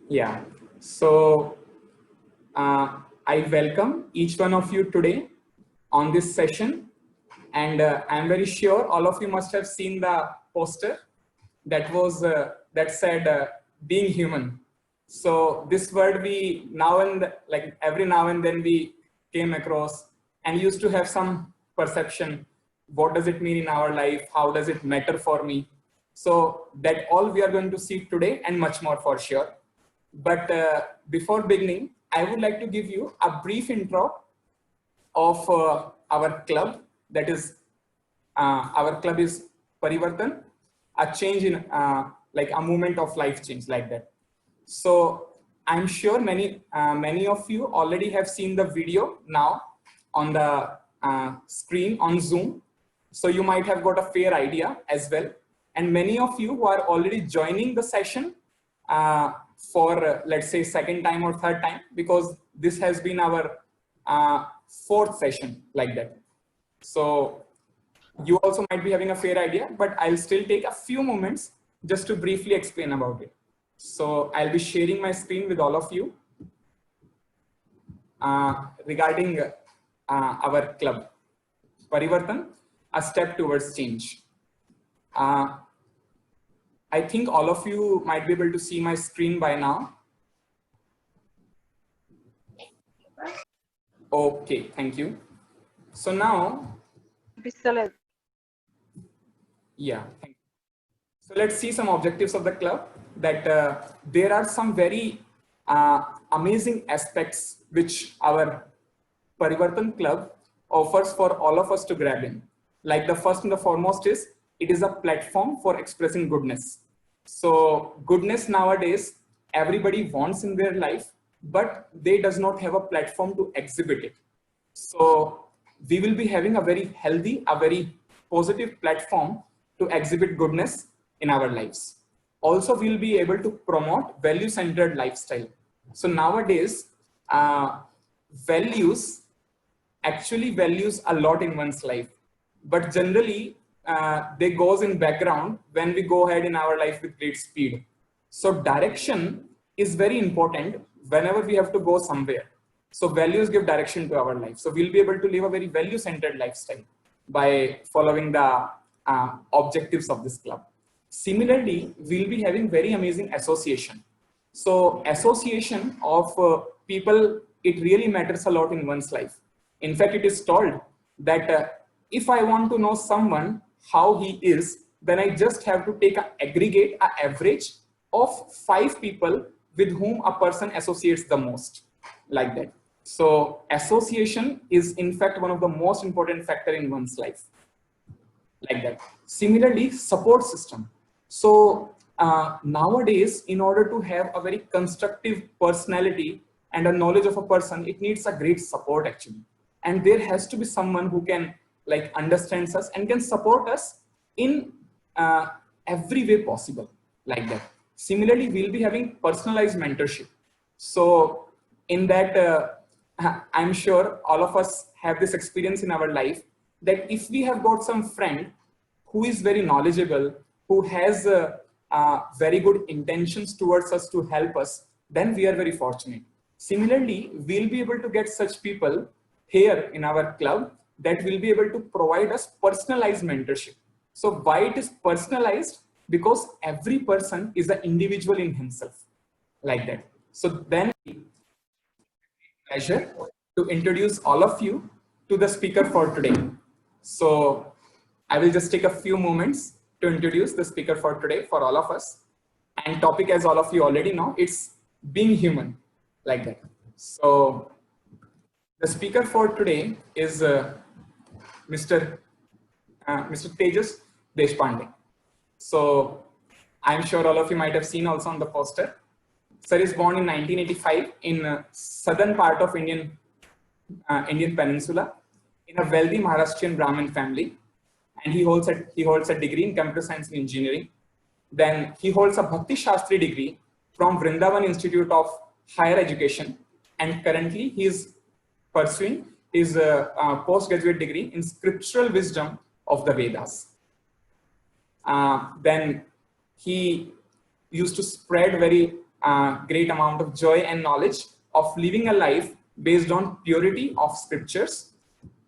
Yeah. So I welcome each one of you today on this session. And I'm very sure all of you must have seen the poster that said being human. So this word we now and like every now and then we came across and used to have some perception. What does it mean in our life? How does it matter for me? So that all we are going to see today and much more for sure. But before beginning, I would like to give you a brief intro of our club. That is, our club is Parivartan, a change in like a movement of life change like that. So I'm sure many of you already have seen the video now on the screen on Zoom. So you might have got a fair idea as well. And many of you who are already joining the session for let's say second time or third time, because this has been our fourth session like that. So you also might be having a fair idea, but I'll still take a few moments just to briefly explain about it. So I'll be sharing my screen with all of you regarding our club, Parivartan, a step towards change. I think all of you might be able to see my screen by now. Okay, thank you. So now, yeah, thank you. So let's see some objectives of the club. That there are some very amazing aspects which our Parivartan Club offers for all of us to grab in. Like the first and the foremost is, it is a platform for expressing goodness. So goodness nowadays, everybody wants in their life, but they does not have a platform to exhibit it. So we will be having a very healthy, a very positive platform to exhibit goodness in our lives. Also, we'll be able to promote value-centered lifestyle. So nowadays, values actually values a lot in one's life, but generally they goes in background when we go ahead in our life with great speed. So direction is very important whenever we have to go somewhere. So values give direction to our life. So we'll be able to live a very value-centered lifestyle by following the objectives of this club. Similarly, we'll be having very amazing association. So association of people, it really matters a lot in one's life. In fact, it is told that if I want to know someone how he is, then I just have to take an aggregate, an average of 5 people with whom a person associates the most, like that. So association is in fact one of the most important factor in one's life, like that. Similarly, support system. So nowadays, in order to have a very constructive personality and a knowledge of a person, it needs a great support actually. And there has to be someone who can like understands us and can support us in every way possible, like that. Similarly, we'll be having personalized mentorship. So in that, I'm sure all of us have this experience in our life that if we have got some friend who is very knowledgeable, who has very good intentions towards us to help us, then we are very fortunate. Similarly, we'll be able to get such people here in our club that will be able to provide us personalized mentorship. So why it is personalized? Because every person is an individual in himself, like that. So then, pleasure to introduce all of you to the speaker for today. So I will just take a few moments to introduce the speaker for today for all of us. And topic, as all of you already know, it's being human, like that. So the speaker for today is Mr. Tejas Deshpande. So I'm sure all of you might have seen also on the poster. Sir is born in 1985 in southern part of Indian Peninsula in a wealthy Maharashtrian Brahmin family, and he holds a degree in computer science and engineering. Then he holds a Bhakti Shastri degree from Vrindavan Institute of Higher Education, and currently he is pursuing his postgraduate degree in scriptural wisdom of the Vedas. Then he used to spread very great amount of joy and knowledge of living a life based on purity of scriptures,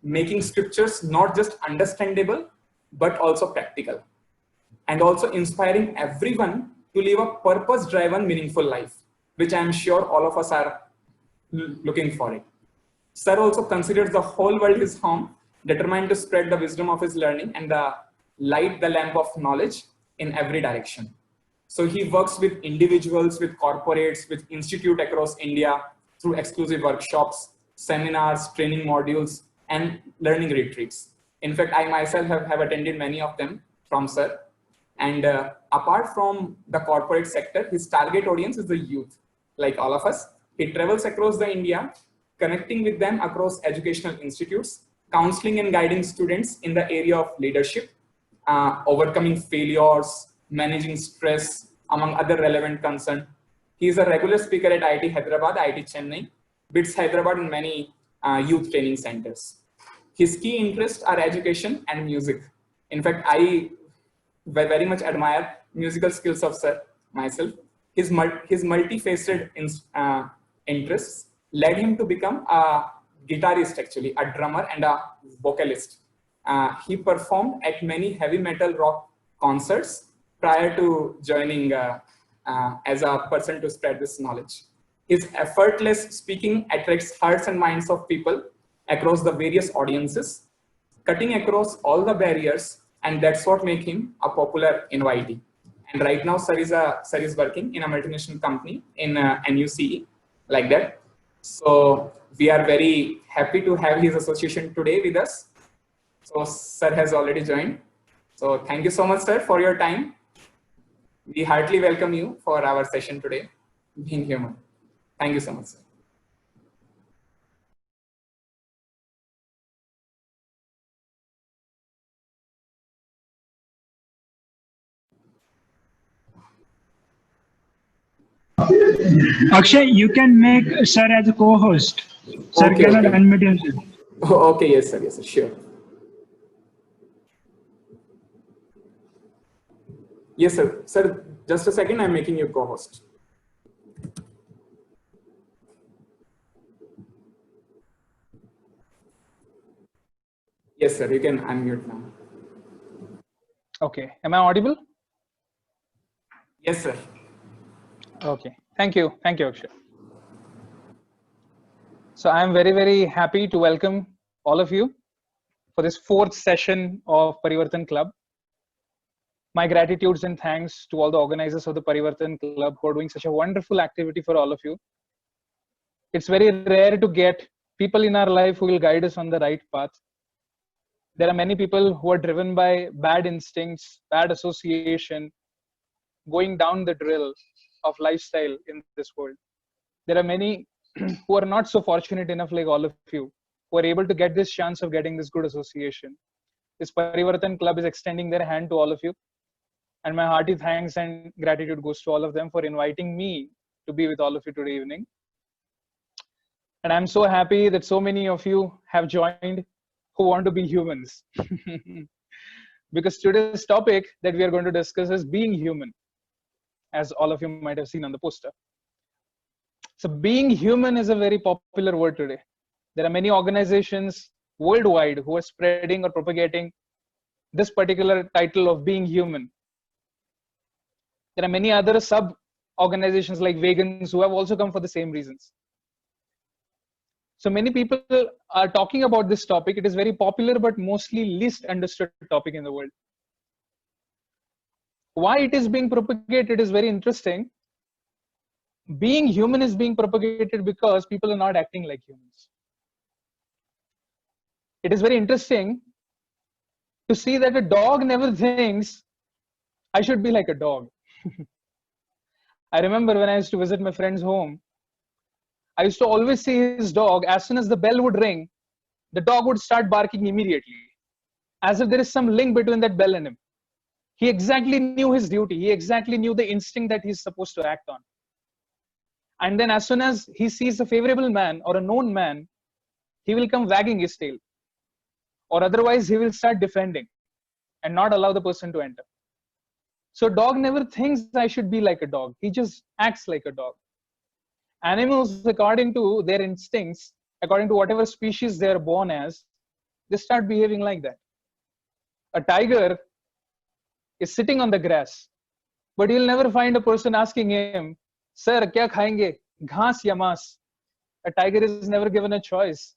making scriptures not just understandable, but also practical, and also inspiring everyone to live a purpose-driven, meaningful life, which I'm sure all of us are looking for it. Sir also considers the whole world his home, determined to spread the wisdom of his learning and light the lamp of knowledge in every direction. So he works with individuals, with corporates, with institutes across India through exclusive workshops, seminars, training modules, and learning retreats. In fact, I myself have attended many of them from Sir. And apart from the corporate sector, his target audience is the youth, like all of us. He travels across the India, connecting with them across educational institutes, counseling and guiding students in the area of leadership, overcoming failures, managing stress, among other relevant concerns. He is a regular speaker at IIT Hyderabad, IIT Chennai, BITS Hyderabad, and many youth training centers. His key interests are education and music. In fact, I very much admire musical skills of Sir myself. His multifaceted interests led him to become a guitarist, actually, a drummer and a vocalist. He performed at many heavy metal rock concerts prior to joining as a person to spread this knowledge. His effortless speaking attracts hearts and minds of people across the various audiences, cutting across all the barriers, and that's what makes him a popular invitee. And right now, Sir is working in a multinational company in NUCE, like that. So we are very happy to have his association today with us. So Sir has already joined. So thank you so much, Sir, for your time. We heartily welcome you for our session today, Being Human. Thank you so much, sir. Akshay, you can make Sir as a co-host. Sir Okay, cannot okay. unmute himself. Oh, okay, yes, sir, sure. Yes, sir. Sir, just a second, I'm making you co-host. Yes, sir, you can unmute now. Okay, am I audible? Yes, sir. Okay, thank you, Akshay. So I'm very, very happy to welcome all of you for this fourth session of Parivartan Club. My gratitudes and thanks to all the organizers of the Parivartan Club who are doing such a wonderful activity for all of you. It's very rare to get people in our life who will guide us on the right path. There are many people who are driven by bad instincts, bad association, going down the drill of lifestyle in this world. There are many who are not so fortunate enough, like all of you, who are able to get this chance of getting this good association. This Parivartan Club is extending their hand to all of you. And my hearty thanks and gratitude goes to all of them for inviting me to be with all of you today evening. And I'm so happy that so many of you have joined who want to be humans. Because today's topic that we are going to discuss is being human, as all of you might have seen on the poster. So being human is a very popular word today. There are many organizations worldwide who are spreading or propagating this particular title of being human. There are many other sub organizations like vegans who have also come for the same reasons. So many people are talking about this topic. It is very popular, but mostly least understood topic in the world. Why it is being propagated is very interesting. Being human is being propagated because people are not acting like humans. It is very interesting to see that a dog never thinks, I should be like a dog. I remember when I used to visit my friend's home, I used to always see his dog, as soon as the bell would ring, the dog would start barking immediately, as if there is some link between that bell and him. He exactly knew his duty. He exactly knew the instinct that he's supposed to act on. And then as soon as he sees a favorable man or a known man, he will come wagging his tail. Or otherwise, he will start defending and not allow the person to enter. So dog never thinks I should be like a dog. He just acts like a dog. Animals, according to their instincts, according to whatever species they are born as, they start behaving like that. A tiger is sitting on the grass, but you'll never find a person asking him, Sir, kya khayenge? Ghas ya mas? A tiger is never given a choice.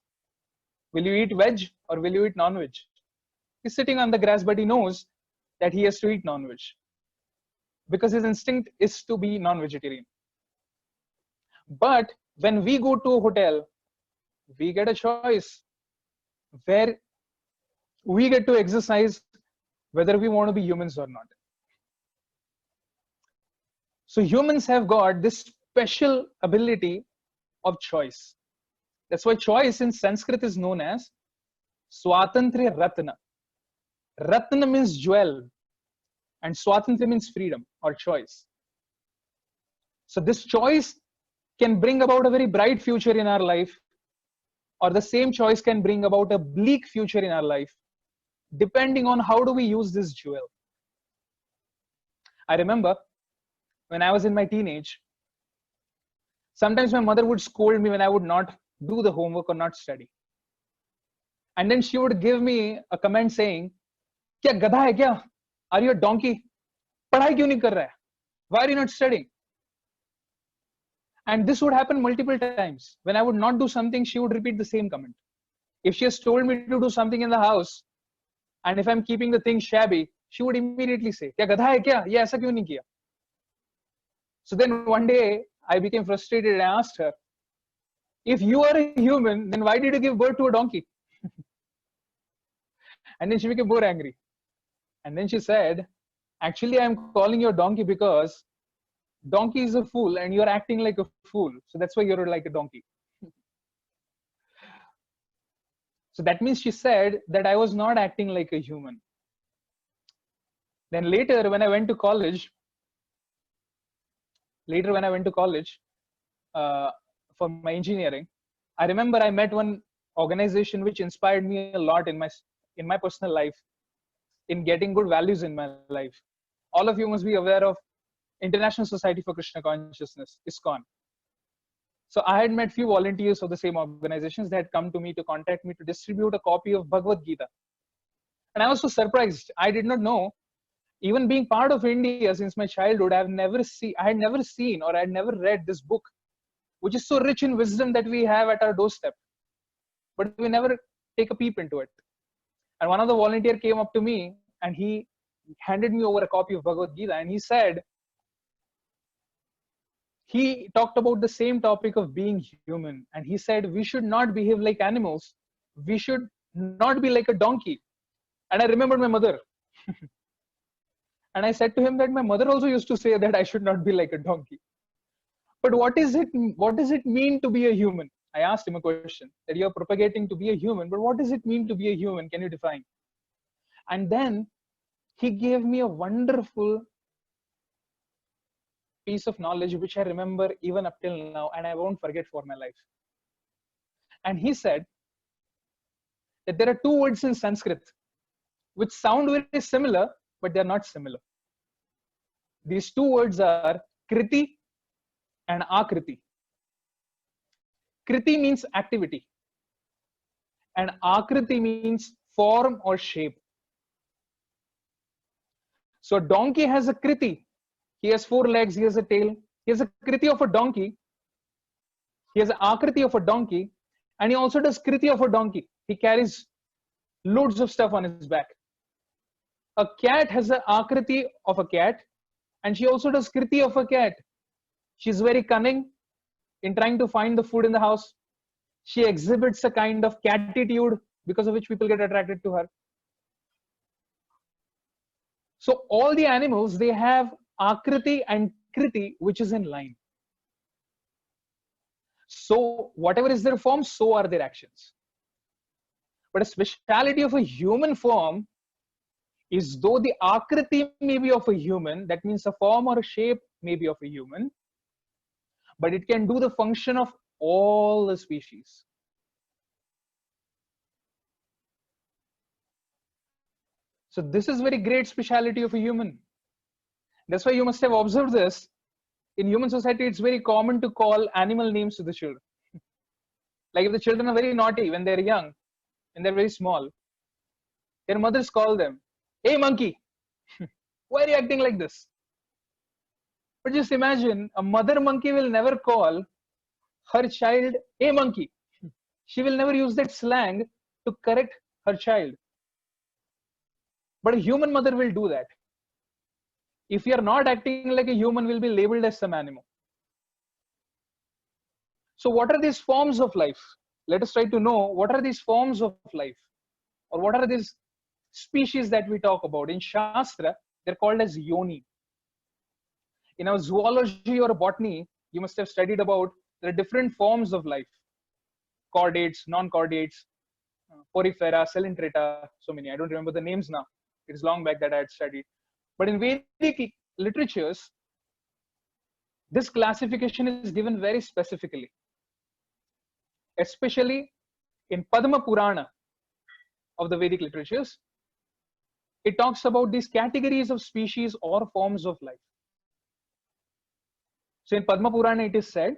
Will you eat veg or will you eat non-veg? He's sitting on the grass, but he knows that he has to eat non-veg because his instinct is to be non-vegetarian. But when we go to a hotel, we get a choice where we get to exercise whether we want to be humans or not. So humans have got this special ability of choice. That's why choice in Sanskrit is known as Swatantriya Ratna. Ratna means jewel, and Swatantriya means freedom or choice. So this choice can bring about a very bright future in our life, or the same choice can bring about a bleak future in our life, depending on how do we use this jewel. I remember when I was in my teenage, sometimes my mother would scold me when I would not do the homework or not study. And then she would give me a comment saying, Kya gadha hai kya? Are you a donkey? Padhai kyun nahi kar raha hai? Why are you not studying? And this would happen multiple times. When I would not do something, she would repeat the same comment. If she has told me to do something in the house, and if I'm keeping the things shabby, she would immediately say, Kya gadha hai kya? Ye aisa kyun nahi kiya? So then one day I became frustrated and I asked her, if you are a human, then why did you give birth to a donkey? And then she became more angry. And then she said, actually, I'm calling you a donkey because donkey is a fool and you're acting like a fool. So that's why you're like a donkey. So that means she said that I was not acting like a human. Then later when I went to college, for my engineering, I remember I met one organization which inspired me a lot in my personal life, in getting good values in my life. All of you must be aware of International Society for Krishna Consciousness, ISKCON. So I had met few volunteers of the same organizations that had come to me to contact me to distribute a copy of Bhagavad Gita. And I was so surprised. I did not know, even being part of India since my childhood, I had never seen or I had never read this book, which is so rich in wisdom that we have at our doorstep. But we never take a peep into it. And one of the volunteer came up to me and he handed me over a copy of Bhagavad Gita, and he said, he talked about the same topic of being human, and he said we should not behave like animals, we should not be like a donkey. And I remembered my mother. And I said to him that my mother also used to say that I should not be like a donkey. But what does it mean to be a human? I asked him a question, that you're propagating to be a human, but what does it mean to be a human? Can you define? And then he gave me a wonderful piece of knowledge which I remember even up till now, and I won't forget for my life. And he said that there are two words in Sanskrit which sound very similar, but they're not similar. These two words are kriti and akriti. Kriti means activity, and akriti means form or shape. So a donkey has a kriti. He has 4 legs, he has a tail. He has a kriti of a donkey. He has an akriti of a donkey. And he also does kriti of a donkey. He carries loads of stuff on his back. A cat has an akriti of a cat. And she also does kriti of a cat. She's very cunning in trying to find the food in the house. She exhibits a kind of catitude because of which people get attracted to her. So all the animals, they have akriti and kriti, which is in line. So whatever is their form, so are their actions. But a speciality of a human form is, though the akriti may be of a human, that means a form or a shape may be of a human, but it can do the function of all the species. So this is very great speciality of a human. That's why you must have observed this. In human society, it's very common to call animal names to the children. Like if the children are very naughty when they're young, and they're very small, their mothers call them, "Hey monkey, why are you acting like this?" But just imagine, a mother monkey will never call her child, "Hey monkey." She will never use that slang to correct her child. But a human mother will do that. If we are not acting like a human, we'll be labeled as some animal. So what are these forms of life? Let us try to know what are these forms of life, or what are these species that we talk about. In Shastra, they're called as yoni. In our zoology or botany, you must have studied about there are different forms of life: chordates, non-chordates, porifera, coelenterata, so many. I don't remember the names now. It's long back that I had studied. But in Vedic literatures, this classification is given very specifically. Especially in Padma Purana of the Vedic literatures, it talks about these categories of species or forms of life. So in Padma Purana, it is said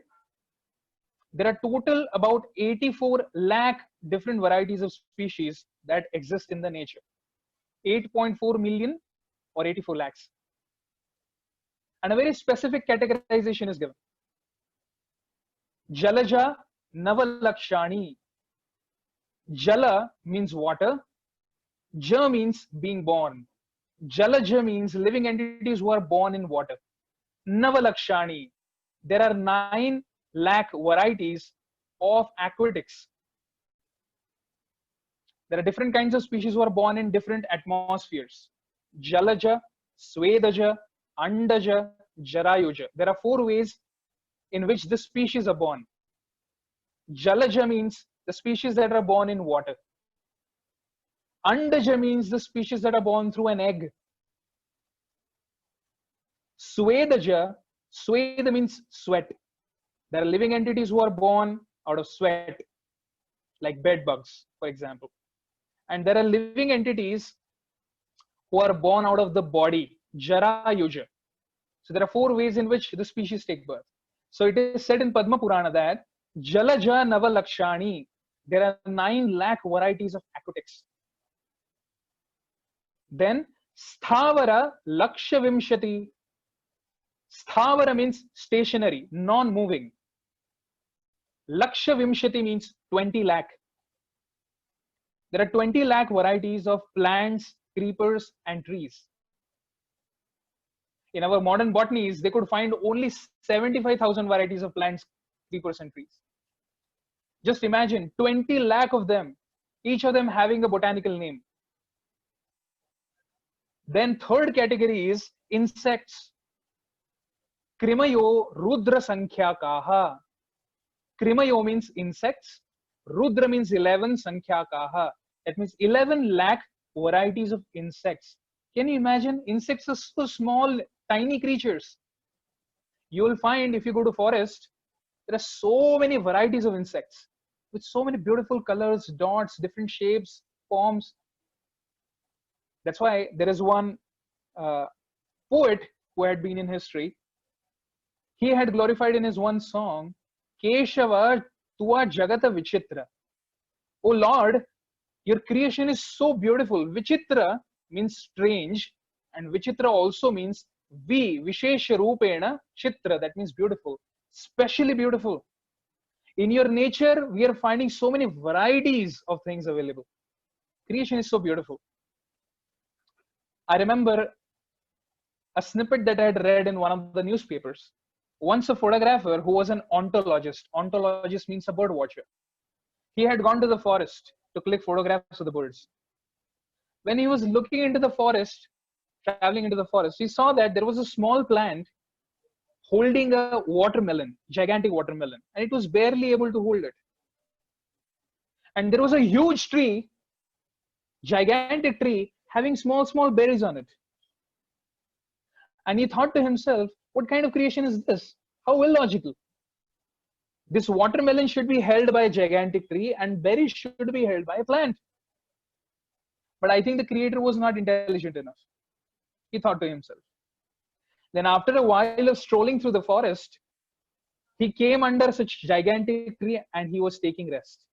there are total about 84 lakh different varieties of species that exist in the nature. 8.4 million or 84 lakhs. And a very specific categorization is given. Jalaja Navalakshani. Jala means water. Ja means being born. Jalaja means living entities who are born in water. Navalakshani. There are 9 lakh varieties of aquatics. There are different kinds of species who are born in different atmospheres. Jalaja, Swedaja, Andaja, Jarayuja. There are 4 ways in which the species are born. Jalaja means the species that are born in water. Andaja means the species that are born through an egg. Swedaja, Sweda means sweat. There are living entities who are born out of sweat, like bed bugs, for example. And there are living entities who are born out of the body, Jarayuja. So there are 4 ways in which the species take birth. So it is said in Padma Purana that Jalaja Navalakshani, there are 9 lakh varieties of aquatics. Then Sthavara Lakshavimshati. Sthavara means stationary, non-moving. Lakshavimshati means 20 lakh. There are 20 lakh varieties of plants, creepers, and trees. In our modern botanies, they could find only 75,000 varieties of plants, creepers, and trees. Just imagine 20 lakh of them, each of them having a botanical name. Then third category is insects. Krimayo Rudra Sankhya. Krimayo means insects. Rudra means 11, Sankhya. That means 11 lakh varieties of insects. Can you imagine? Insects are so small, tiny creatures. You will find if you go to forest, there are so many varieties of insects with so many beautiful colors, dots, different shapes, forms. That's why there is one poet who had been in history. He had glorified in his one song, Keshava Tua Jagata Vichitra. Oh Lord, your creation is so beautiful. Vichitra means strange, and Vichitra also means Vishesha Rupena Chitra. That means beautiful, specially beautiful. In your nature, we are finding so many varieties of things available. Creation is so beautiful. I remember a snippet that I had read in one of the newspapers. Once a photographer who was an ontologist means a bird watcher, he had gone to the forest to click photographs of the birds. When he was looking into the forest, traveling into the forest, he saw that there was a small plant holding a watermelon, gigantic watermelon, and it was barely able to hold it. And there was a huge tree, gigantic tree, having small berries on it. And he thought to himself, what kind of creation is this? How illogical. This watermelon should be held by a gigantic tree and berries should be held by a plant. But I think the creator was not intelligent enough. He thought to himself. Then after a while of strolling through the forest, he came under such gigantic tree and he was taking rest.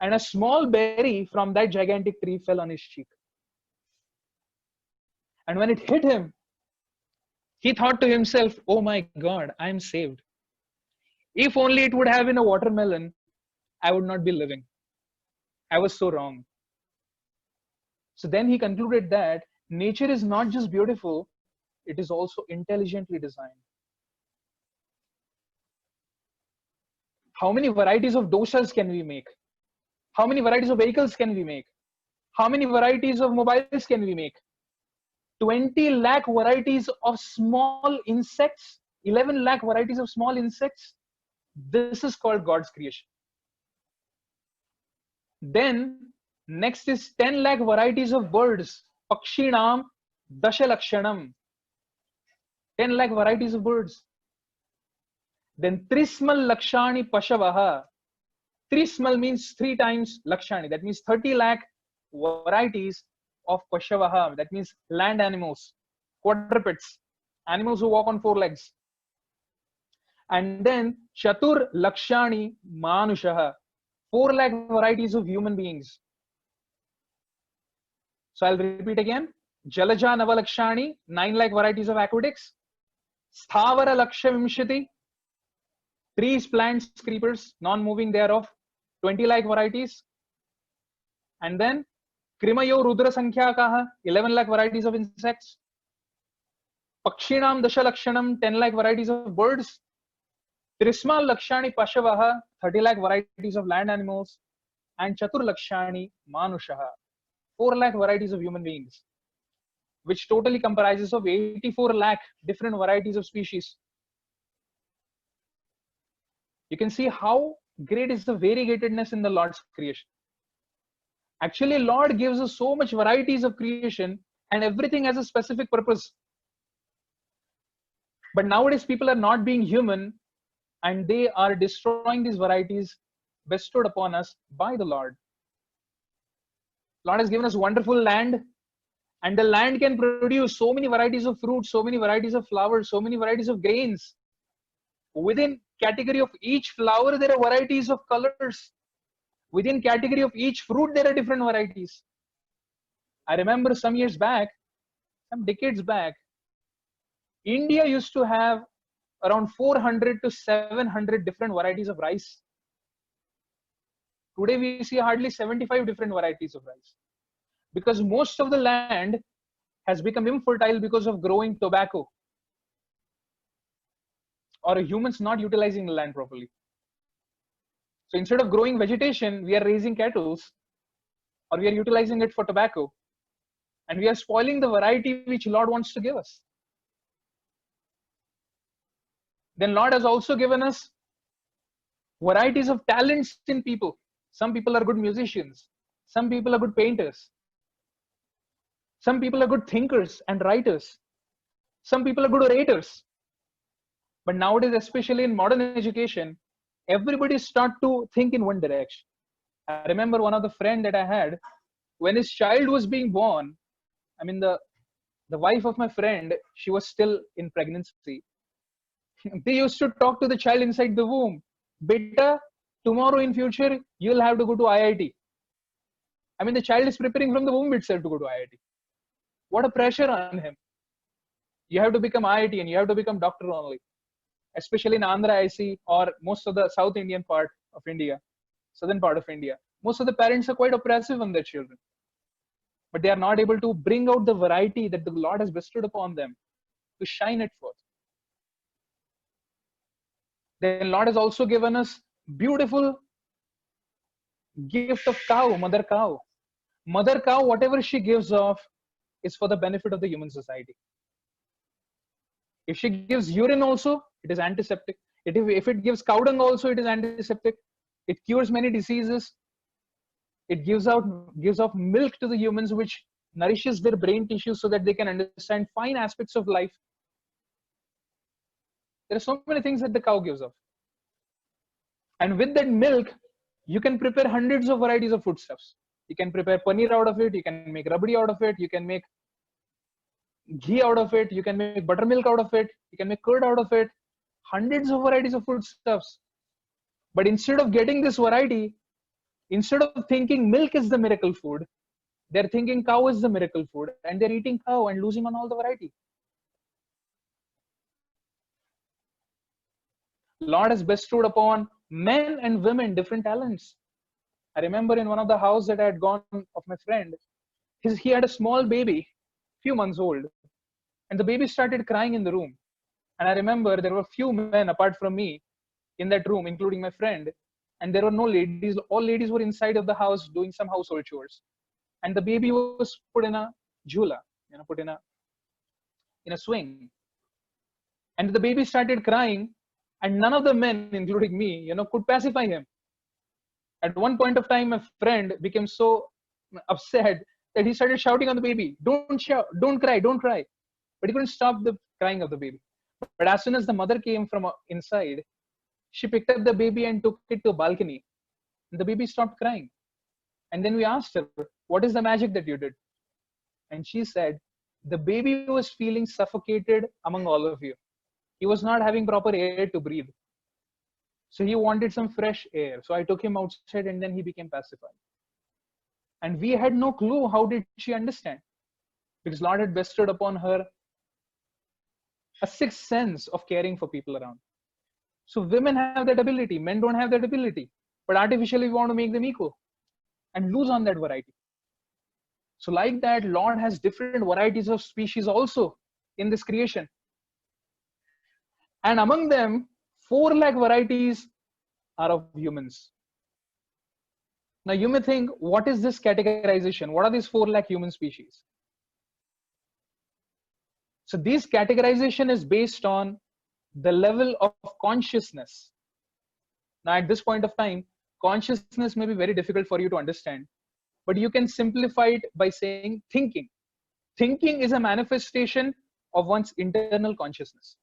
And a small berry from that gigantic tree fell on his cheek. And when it hit him, he thought to himself, oh my God, I am saved. If only it would have been a watermelon, I would not be living. I was so wrong. So then he concluded that nature is not just beautiful, it is also intelligently designed. How many varieties of doshas can we make? How many varieties of vehicles can we make? How many varieties of mobiles can we make? 20 lakh varieties of small insects, 11 lakh varieties of small insects. This is called God's creation. Then next is 10 lakh varieties of birds. Pakshinam Dashalakshanam. 10 lakh varieties of birds. Then Trismal Lakshani Pashavaha. Trismal means 3 times Lakshani. That means 30 lakh varieties of Pashavaha. That means land animals, quadrupeds, animals who walk on 4 legs. And then Chatur Lakshani Manushaha. 4 lakh varieties of human beings. So I'll repeat again. Jalaja Navalakshani, 9 lakh varieties of aquatics. Sthavara Lakshavimshati, trees, plants, creepers, non-moving thereof, 20 lakh varieties. And then Krimayo Rudra Sankhya 11 lakh varieties of insects. Pakshinam Dashalakshanam, 10 lakh varieties of birds. Trismal Lakshani Pashavaha, 30 lakh varieties of land animals. And Chatur Lakshani Manushaha, 4 lakh varieties of human beings, which totally comprises of 84 lakh different varieties of species. You can see how great is the variegatedness in the Lord's creation. Actually, Lord gives us so much varieties of creation and everything has a specific purpose. But nowadays people are not being human and they are destroying these varieties bestowed upon us by the Lord. Lord has given us wonderful land, and the land can produce so many varieties of fruits, so many varieties of flowers, so many varieties of grains. Within category of each flower, there are varieties of colors. Within category of each fruit, there are different varieties. I remember some years back, some decades back, India used to have around 400 to 700 different varieties of rice. Today we see hardly 75 different varieties of rice, because most of the land has become infertile because of growing tobacco or humans not utilizing the land properly. So instead of growing vegetation, we are raising cattle or we are utilizing it for tobacco, and we are spoiling the variety which Lord wants to give us. Then Lord has also given us varieties of talents in people. Some people are good musicians. Some people are good painters. Some people are good thinkers and writers. Some people are good orators. But nowadays, especially in modern education, everybody start to think in one direction. I remember one of the friend that I had, when his child was being born, I mean the wife of my friend, she was still in pregnancy. They used to talk to the child inside the womb. Beta, tomorrow in future, you'll have to go to IIT. I mean, the child is preparing from the womb itself to go to IIT. What a pressure on him. You have to become IIT and you have to become doctor only. Especially in Andhra, I see, or most of the South Indian part of India, southern part of India. Most of the parents are quite oppressive on their children. But they are not able to bring out the variety that the Lord has bestowed upon them to shine it forth. Then Lord has also given us beautiful gift of cow, mother cow. Mother cow, whatever she gives off is for the benefit of the human society. If she gives urine also, it is antiseptic. If it gives cow dung also, it is antiseptic. It cures many diseases. It gives off milk to the humans, which nourishes their brain tissue so that they can understand fine aspects of life. There are so many things that the cow gives off. And with that milk, you can prepare hundreds of varieties of foodstuffs. You can prepare paneer out of it. You can make rabdi out of it. You can make ghee out of it, you can make buttermilk out of it, you can make curd out of it, hundreds of varieties of foodstuffs. But instead of getting this variety, instead of thinking milk is the miracle food, they're thinking cow is the miracle food, and they're eating cow and losing on all the variety. Lord has bestowed upon men and women different talents. I remember in one of the houses that I had gone of my friend, he had a small baby, few months old, and the baby started crying in the room. And I remember there were few men apart from me in that room, including my friend, and there were no ladies. All ladies were inside of the house doing some household chores, and the baby was put in a jhula, put in a swing, and the baby started crying, and none of the men, including me, could pacify him. At one point of time, my friend became so upset that he started shouting on the baby, "Don't shout, don't cry, don't cry." But he couldn't stop the crying of the baby. But as soon as the mother came from inside, she picked up the baby and took it to a balcony. And the baby stopped crying. And then we asked her, "What is the magic that you did?" And she said, "The baby was feeling suffocated among all of you. He was not having proper air to breathe. So he wanted some fresh air. So I took him outside and then he became pacified." And we had no clue how did she understand. Because Lord had bestowed upon her a sixth sense of caring for people around. So women have that ability. Men don't have that ability. But artificially we want to make them equal and lose on that variety. So like that, Lord has different varieties of species also in this creation. And among them, 4 lakh varieties are of humans. Now you may think, what is this categorization? What are these 4 lakh human species? So this categorization is based on the level of consciousness. Now at this point of time, consciousness may be very difficult for you to understand, but you can simplify it by saying thinking. Thinking is a manifestation of one's internal consciousness.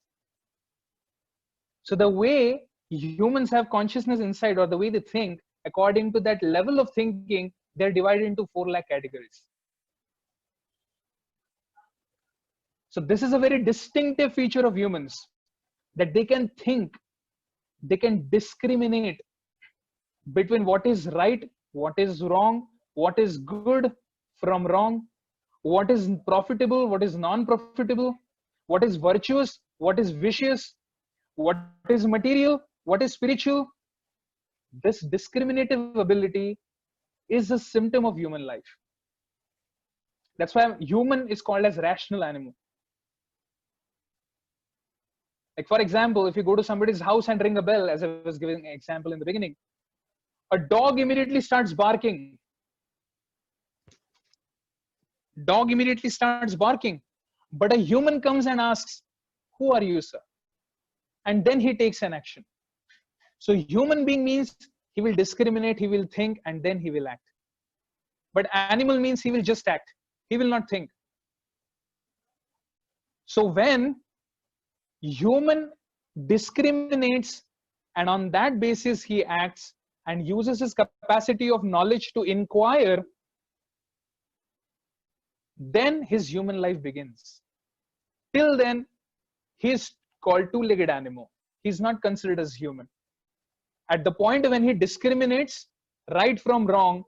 So the way humans have consciousness inside, or the way they think, according to that level of thinking, they're divided into 4 lakh categories. So this is a very distinctive feature of humans, that they can think, they can discriminate between what is right, what is wrong, what is good from wrong, what is profitable, what is non-profitable, what is virtuous, what is vicious, what is material, what is spiritual. This discriminative ability is a symptom of human life. That's why human is called as rational animal. Like for example, if you go to somebody's house and ring a bell, as I was giving an example in the beginning, a dog immediately starts barking. Dog immediately starts barking. But a human comes and asks, "Who are you, sir?" And then he takes an action. So human being means he will discriminate, he will think, and then he will act. But animal means he will just act. He will not think. So when human discriminates and on that basis he acts and uses his capacity of knowledge to inquire, then his human life begins. Till then, he is called two-legged animal. He's not considered as human. At the point when he discriminates right from wrong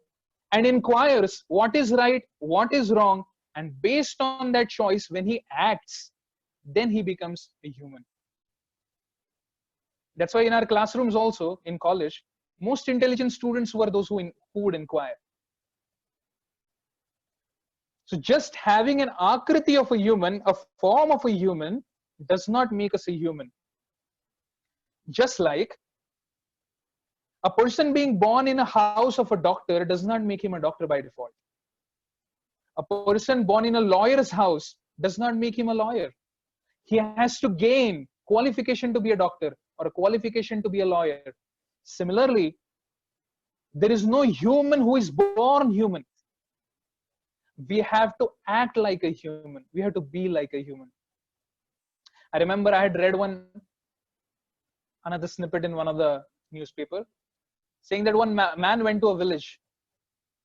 and inquires what is right, what is wrong, and based on that choice, when he acts, then he becomes a human. That's why in our classrooms also, in college, most intelligent students were those who would inquire. So just having an akriti of a human, a form of a human, does not make us a human. Just like a person being born in a house of a doctor does not make him a doctor by default. A person born in a lawyer's house does not make him a lawyer. He has to gain qualification to be a doctor or a qualification to be a lawyer. Similarly, there is no human who is born human. We have to act like a human. We have to be like a human. I remember I had read another snippet in one of the newspaper saying that one man went to a village.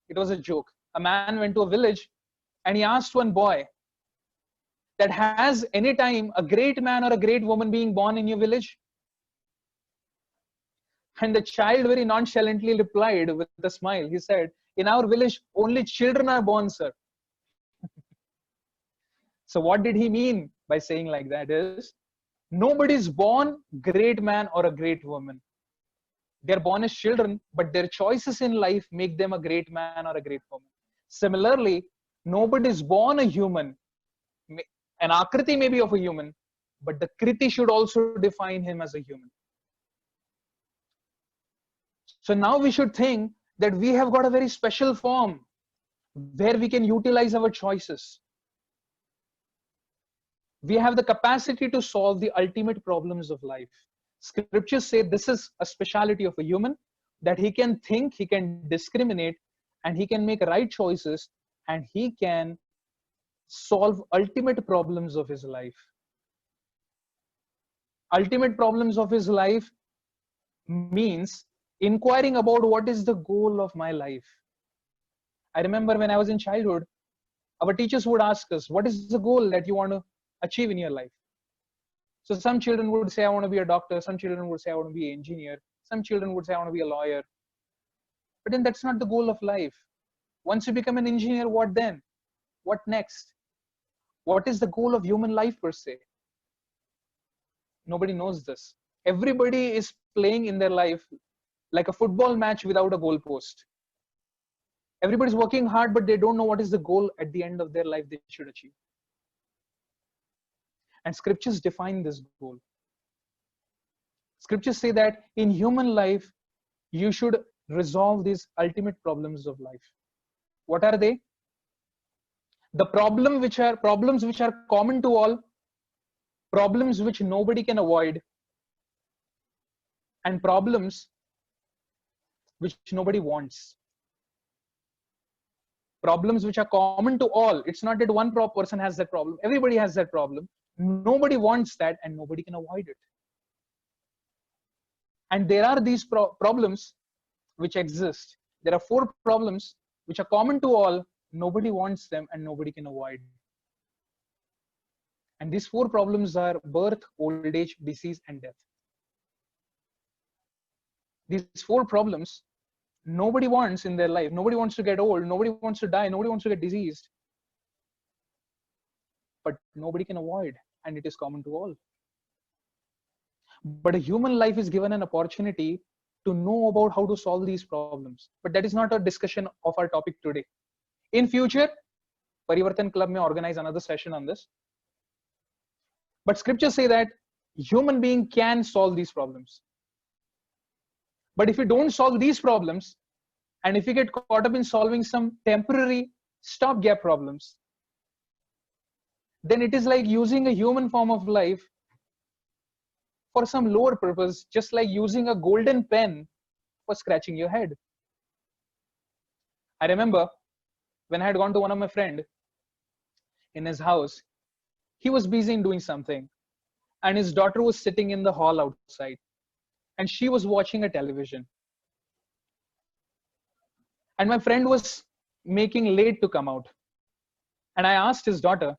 It was a joke. A man went to a village and he asked one boy, that has any time a great man or a great woman being born in your village? And the child very nonchalantly replied with a smile. He said, in our village, only children are born, sir. So what did he mean by saying like that is, nobody is born great man or a great woman. They're born as children, but their choices in life make them a great man or a great woman. Similarly, nobody is born a human. An akriti may be of a human, but the kriti should also define him as a human. So now we should think that we have got a very special form where we can utilize our choices. We have the capacity to solve the ultimate problems of life. Scriptures say this is a speciality of a human, that he can think, he can discriminate, and he can make right choices, and he can solve ultimate problems of his life. Ultimate problems of his life means inquiring about what is the goal of my life. I remember when I was in childhood, our teachers would ask us, what is the goal that you want to achieve in your life? So some children would say, I want to be a doctor. Some children would say, I want to be an engineer. Some children would say, I want to be a lawyer. But then that's not the goal of life. Once you become an engineer, what then? What next? What is the goal of human life per se? Nobody knows this. Everybody is playing in their life like a football match without a goal post. Everybody's working hard, but they don't know what is the goal at the end of their life they should achieve. And scriptures define this goal. Scriptures say that in human life, you should resolve these ultimate problems of life. What are they? The problems which are common to all, problems which nobody can avoid, and problems which nobody wants. Problems which are common to all. It's not that one person has that problem. Everybody has that problem. Nobody wants that, and nobody can avoid it. And there are these problems which exist. There are 4 problems which are common to all. Nobody wants them, and nobody can avoid. And these 4 problems are birth, old age, disease, and death. These 4 problems nobody wants in their life. Nobody wants to get old. Nobody wants to die. Nobody wants to get diseased. But nobody can avoid, and it is common to all. But a human life is given an opportunity to know about how to solve these problems. But that is not a discussion of our topic today. In future, Parivartan Club may organize another session on this. But scriptures say that human being can solve these problems. But if we don't solve these problems, and if we get caught up in solving some temporary stopgap problems, then it is like using a human form of life for some lower purpose, just like using a golden pen for scratching your head. I remember when I had gone to one of my friend in his house, he was busy in doing something, and his daughter was sitting in the hall outside, and she was watching a television. And my friend was making late to come out. And I asked his daughter,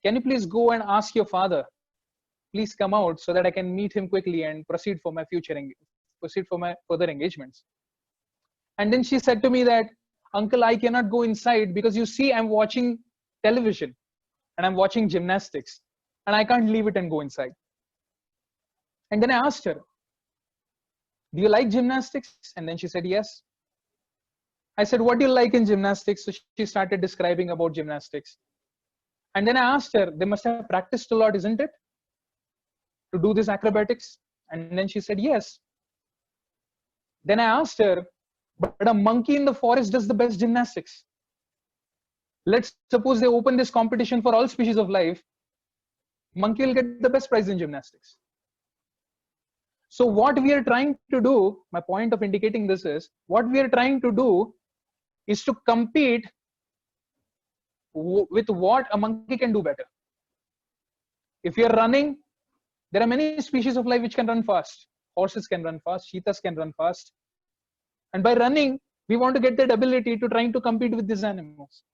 can you please go and ask your father, please come out so that I can meet him quickly and proceed for my further engagements. And then she said to me that, uncle, I cannot go inside because you see, I'm watching television and I'm watching gymnastics and I can't leave it and go inside. And then I asked her, do you like gymnastics? And then she said, yes. I said, what do you like in gymnastics? So she started describing about gymnastics. And then I asked her, they must have practiced a lot, isn't it? To do this acrobatics? And then she said, yes. Then I asked her, but a monkey in the forest does the best gymnastics. Let's suppose they open this competition for all species of life. Monkey will get the best prize in gymnastics. So what we are trying to do, my point of indicating this is, what we are trying to do is to compete with what a monkey can do better. If you're running, there are many species of life which can run fast. Horses can run fast, cheetahs can run fast. And by running, we want to get that ability to trying to compete with these animals.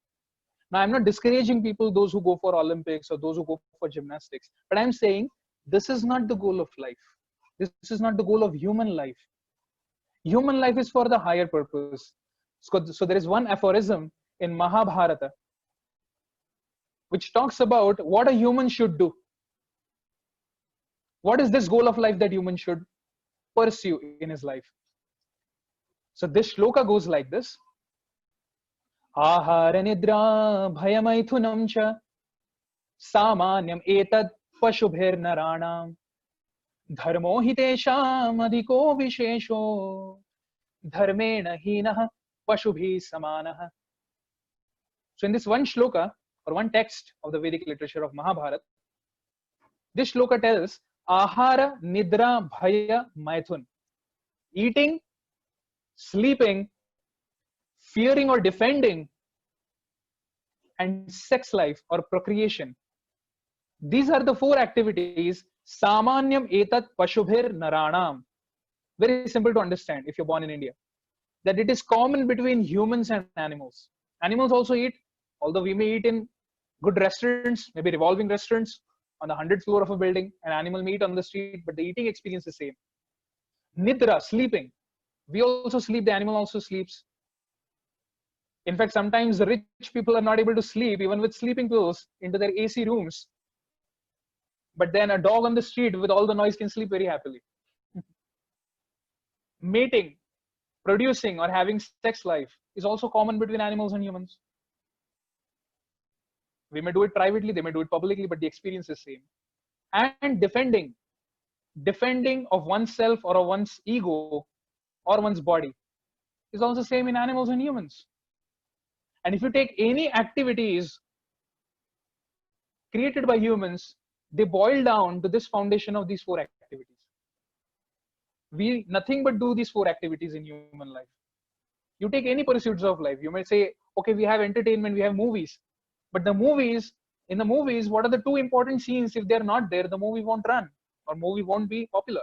Now, I'm not discouraging people, those who go for Olympics or those who go for gymnastics, but I'm saying this is not the goal of life. This is not the goal of human life. Human life is for the higher purpose. So there is one aphorism in Mahabharata which talks about what a human should do. What is this goal of life that human should pursue in his life? So this shloka goes like this. Ahara nidra bhayamaithunam cha samanyam etad pashubhir naranam dharmo hitesham adhiko vishesho dharmena hinah pashubhi samanah. So in this one shloka or one text of the Vedic literature of Mahabharata, this shloka tells Ahara nidra bhaya maithun. Eating, sleeping, fearing or defending, and sex life or procreation. These are the four activities. Samanyam etat pashubhir naranam. Very simple to understand if you're born in India. That it is common between humans and animals. Animals also eat, although we may eat in good restaurants, maybe revolving restaurants on the 100th floor of a building. An animal may eat on the street, but the eating experience is the same. Nidra, sleeping. We also sleep, the animal also sleeps. In fact, sometimes the rich people are not able to sleep, even with sleeping pills, into their AC rooms. But then a dog on the street with all the noise can sleep very happily. Mating, producing or having sex life is also common between animals and humans. We may do it privately, they may do it publicly, but the experience is the same. And defending of oneself or of one's ego or one's body is also same in animals and humans. And if you take any activities created by humans, they boil down to this foundation of these four activities. We nothing but do these four activities in human life. You take any pursuits of life, you may say, okay, we have entertainment, we have movies. But in the movies, what are the two important scenes? If they're not there, the movie won't run or movie won't be popular.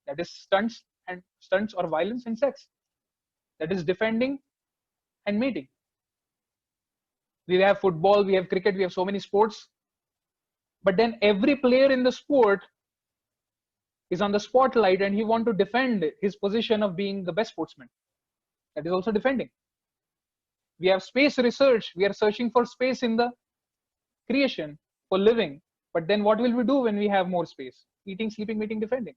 That is stunts or violence and sex. That is defending and mating. We have football, we have cricket, we have so many sports. But then every player in the sport is on the spotlight and he wants to defend his position of being the best sportsman. That is also defending. We have space research. We are searching for space in the creation for living. But then what will we do when we have more space? Eating, sleeping, mating, defending.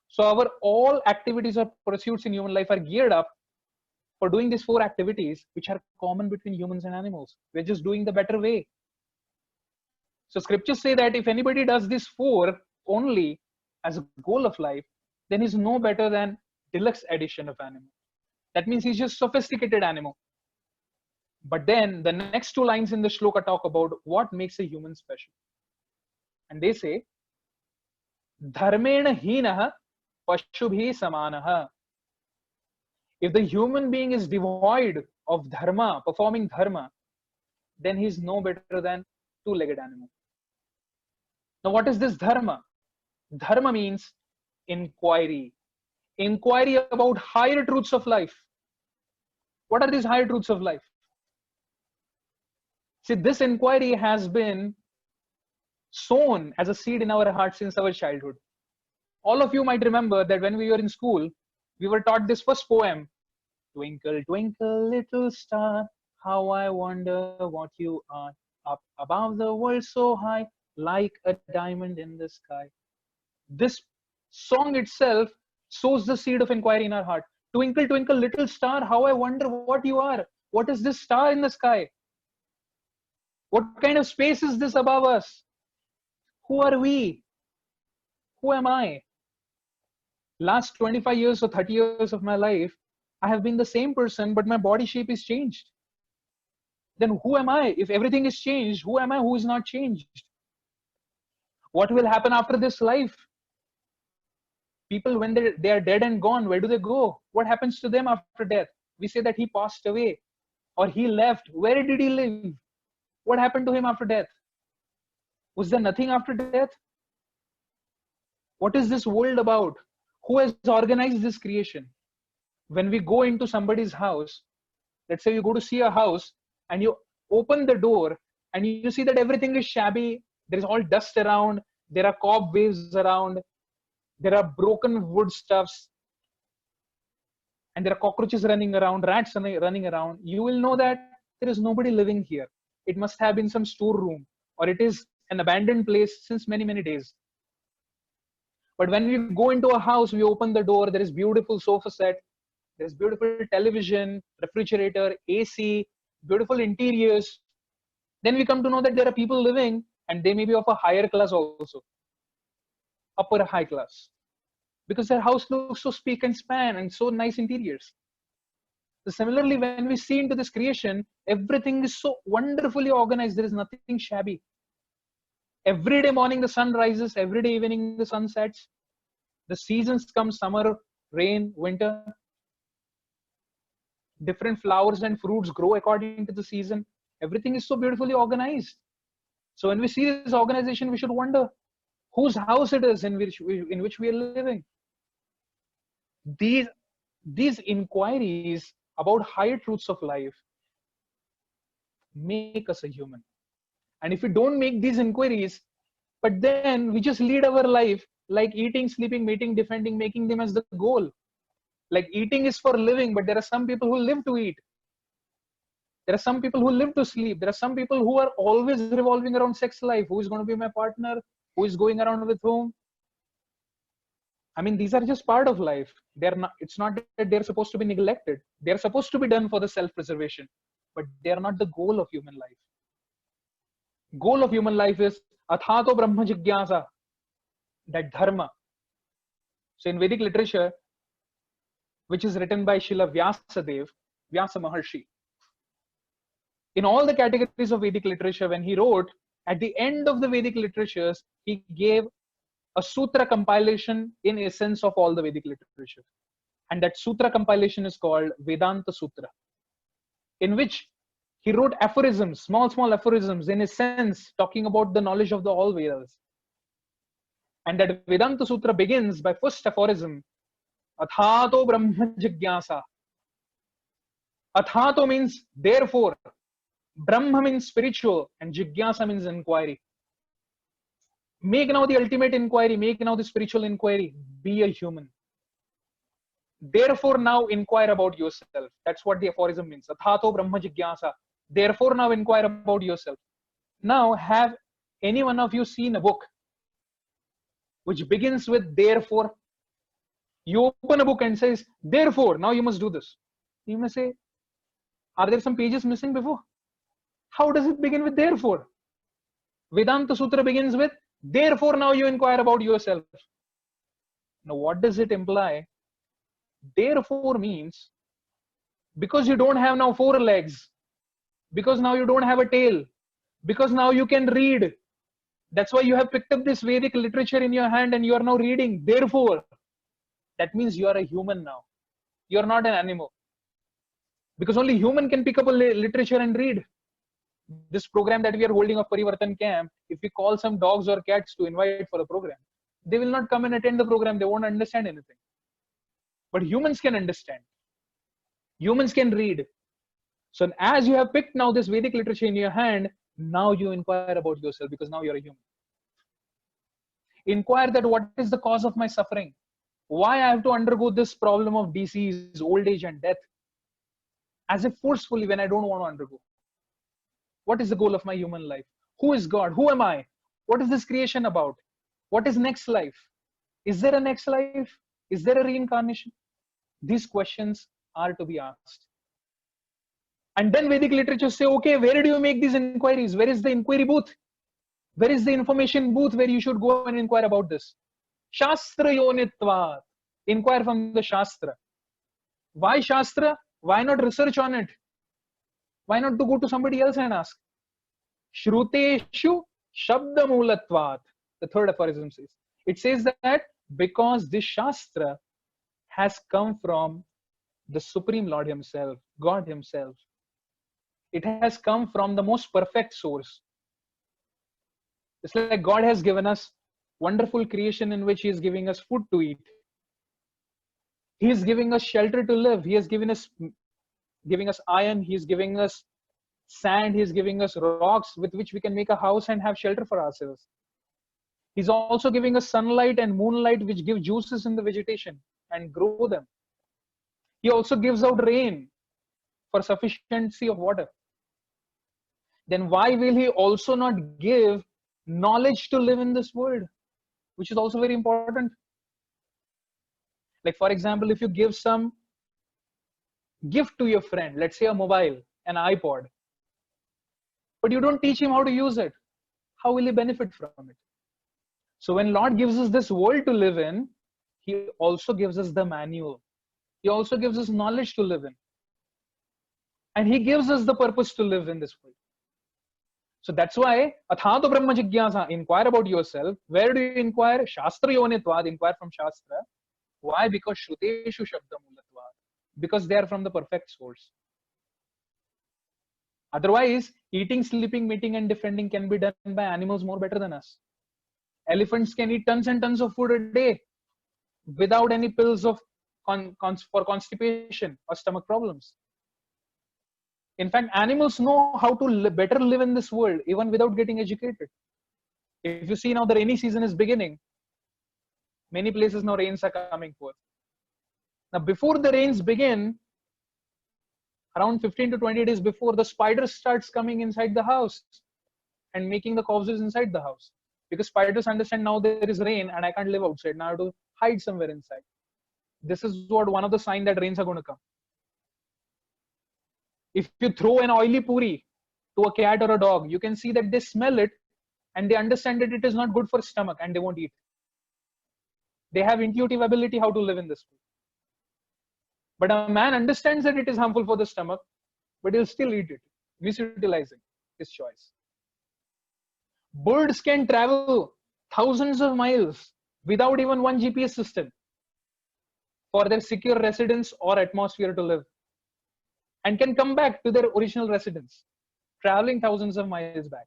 So our all activities or pursuits in human life are geared up for doing these four activities, which are common between humans and animals. We're just doing the better way. So scriptures say that if anybody does these four only as a goal of life, then he's no better than deluxe edition of animal. That means he's just sophisticated animal. But then the next two lines in the shloka talk about what makes a human special. And they say, Dharmena hinaha pashubhi samanaha. If the human being is devoid of dharma, performing dharma, then he's no better than two-legged animal. Now what is this dharma? Dharma means inquiry. Inquiry about higher truths of life. What are these higher truths of life? See, this inquiry has been sown as a seed in our hearts since our childhood. All of you might remember that when we were in school, we were taught this first poem. Twinkle, twinkle, little star, how I wonder what you are. Up above the world so high, like a diamond in the sky. This song itself sows the seed of inquiry in our heart. Twinkle, twinkle, little star, how I wonder what you are. What is this star in the sky? What kind of space is this above us? Who are we? Who am I? Last 25 years or 30 years of my life, I have been the same person, but my body shape is changed. Then who am I? If everything is changed, who am I who is not changed? What will happen after this life? People, when they are dead and gone, where do they go? What happens to them after death? We say that he passed away or he left. Where did he live? What happened to him after death? Was there nothing after death? What is this world about? Who has organized this creation? When we go into somebody's house, let's say you go to see a house, and you open the door and you see that everything is shabby. There is all dust around. There are cobwebs around. There are broken wood stuffs. And there are cockroaches running around, rats running around. You will know that there is nobody living here. It must have been some storeroom, or it is an abandoned place since many, many days. But when we go into a house, we open the door, there is beautiful sofa set, there is beautiful television, refrigerator, AC, beautiful interiors. Then we come to know that there are people living, and they may be of a higher class also, upper high class, because their house looks so spick and span and so nice interiors. So similarly, when we see into this creation, everything is so wonderfully organized. There is nothing shabby. Every day morning the sun rises, every day evening the sun sets. The seasons come, summer, rain, winter. Different flowers and fruits grow according to the season. Everything is so beautifully organized. So when we see this organization, we should wonder whose house it is in which we are living. These inquiries about higher truths of life make us a human. And if we don't make these inquiries, but then we just lead our life like eating, sleeping, mating, defending, making them as the goal. Like eating is for living, but there are some people who live to eat. There are some people who live to sleep. There are some people who are always revolving around sex life. Who is going to be my partner? Who is going around with whom? I mean, these are just part of life. They're not. It's not that they're supposed to be neglected. They're supposed to be done for the self-preservation, but they are not the goal of human life. Goal of human life is athato brahma jigyasa, that dharma. So in Vedic literature, which is written by Srila Vyasadeva, Vyasa Maharshi, in all the categories of Vedic literature, when he wrote, at the end of the Vedic literatures, he gave a sutra compilation in essence of all the Vedic literature. And that sutra compilation is called Vedanta Sutra, in which he wrote aphorisms, small aphorisms in essence, talking about the knowledge of the all Vedas. And that Vedanta Sutra begins by first aphorism, Athato Brahma Jigyasa. Athato means therefore, Brahma means spiritual, and Jigyasa means inquiry. Make now the ultimate inquiry, make now the spiritual inquiry, be a human. Therefore now inquire about yourself. That's what the aphorism means. Athato Brahma Jigyasa. Therefore now inquire about yourself. Now, have any one of you seen a book which begins with therefore? You open a book and says, therefore, now you must do this. You may say, are there some pages missing before? How does it begin with therefore? Vedanta Sutra begins with, therefore now you inquire about yourself. Now what does it imply? Therefore means, because you don't have now 4 legs, because now you don't have a tail, because now you can read. That's why you have picked up this Vedic literature in your hand and you are now reading. Therefore, that means you are a human now. You are not an animal. Because only human can pick up a literature and read. This program that we are holding of Parivartan Camp, if we call some dogs or cats to invite for a program, they will not come and attend the program. They won't understand anything. But humans can understand. Humans can read. So as you have picked now this Vedic literature in your hand, now you inquire about yourself because now you're a human. Inquire that what is the cause of my suffering? Why I have to undergo this problem of disease, old age and death? As if forcefully when I don't want to undergo. What is the goal of my human life? Who is God? Who am I? What is this creation about? What is next life? Is there a next life? Is there a reincarnation? These questions are to be asked. And then Vedic literature say, okay, where do you make these inquiries? Where is the inquiry booth? Where is the information booth where you should go and inquire about this? Shastra Yonitvat. Inquire from the Shastra. Why Shastra? Why not research on it? Why not to go to somebody else and ask? Shruteshu Shabda Mulatvat. The third aphorism says. It says that because this Shastra has come from the Supreme Lord Himself, God Himself. It has come from the most perfect source. It's like God has given us wonderful creation in which He is giving us food to eat. He is giving us shelter to live. He is giving us iron. He is giving us Sand, he's giving us rocks with which we can make a house and have shelter for ourselves. He's also giving us sunlight and moonlight, which give juices in the vegetation and grow them. He also gives out rain for sufficiency of water. Then why will he also not give knowledge to live in this world, which is also very important? Like, for example, if you give some gift to your friend, let's say a mobile, an iPod, but you don't teach him how to use it, how will he benefit from it? So when Lord gives us this world to live in, he also gives us the manual. He also gives us knowledge to live in. And he gives us the purpose to live in this world. So that's why, Athato Brahma Jigyasa, inquire about yourself. Where do you inquire? Shastra Yonitvad, inquire from Shastra. Why? Because Shruteshu Shabda Mulatvad. Because they are from the perfect source. Otherwise, eating, sleeping, mating, and defending can be done by animals more better than us. Elephants can eat tons and tons of food a day without any pills of for constipation or stomach problems. In fact, animals know how to better live in this world even without getting educated. If you see now, the rainy season is beginning. Many places now rains are coming forth. Now, before the rains begin, around 15 to 20 days before, the spider starts coming inside the house and making the causes inside the house. Because spiders understand now there is rain and I can't live outside. Now I have to hide somewhere inside. This is what one of the signs that rains are going to come. If you throw an oily puri to a cat or a dog, you can see that they smell it and they understand that it is not good for stomach and they won't eat. They have intuitive ability how to live in this world. But a man understands that it is harmful for the stomach, but he'll still eat it, misutilizing his choice. Birds can travel thousands of miles without even one GPS system for their secure residence or atmosphere to live, and can come back to their original residence, traveling thousands of miles back.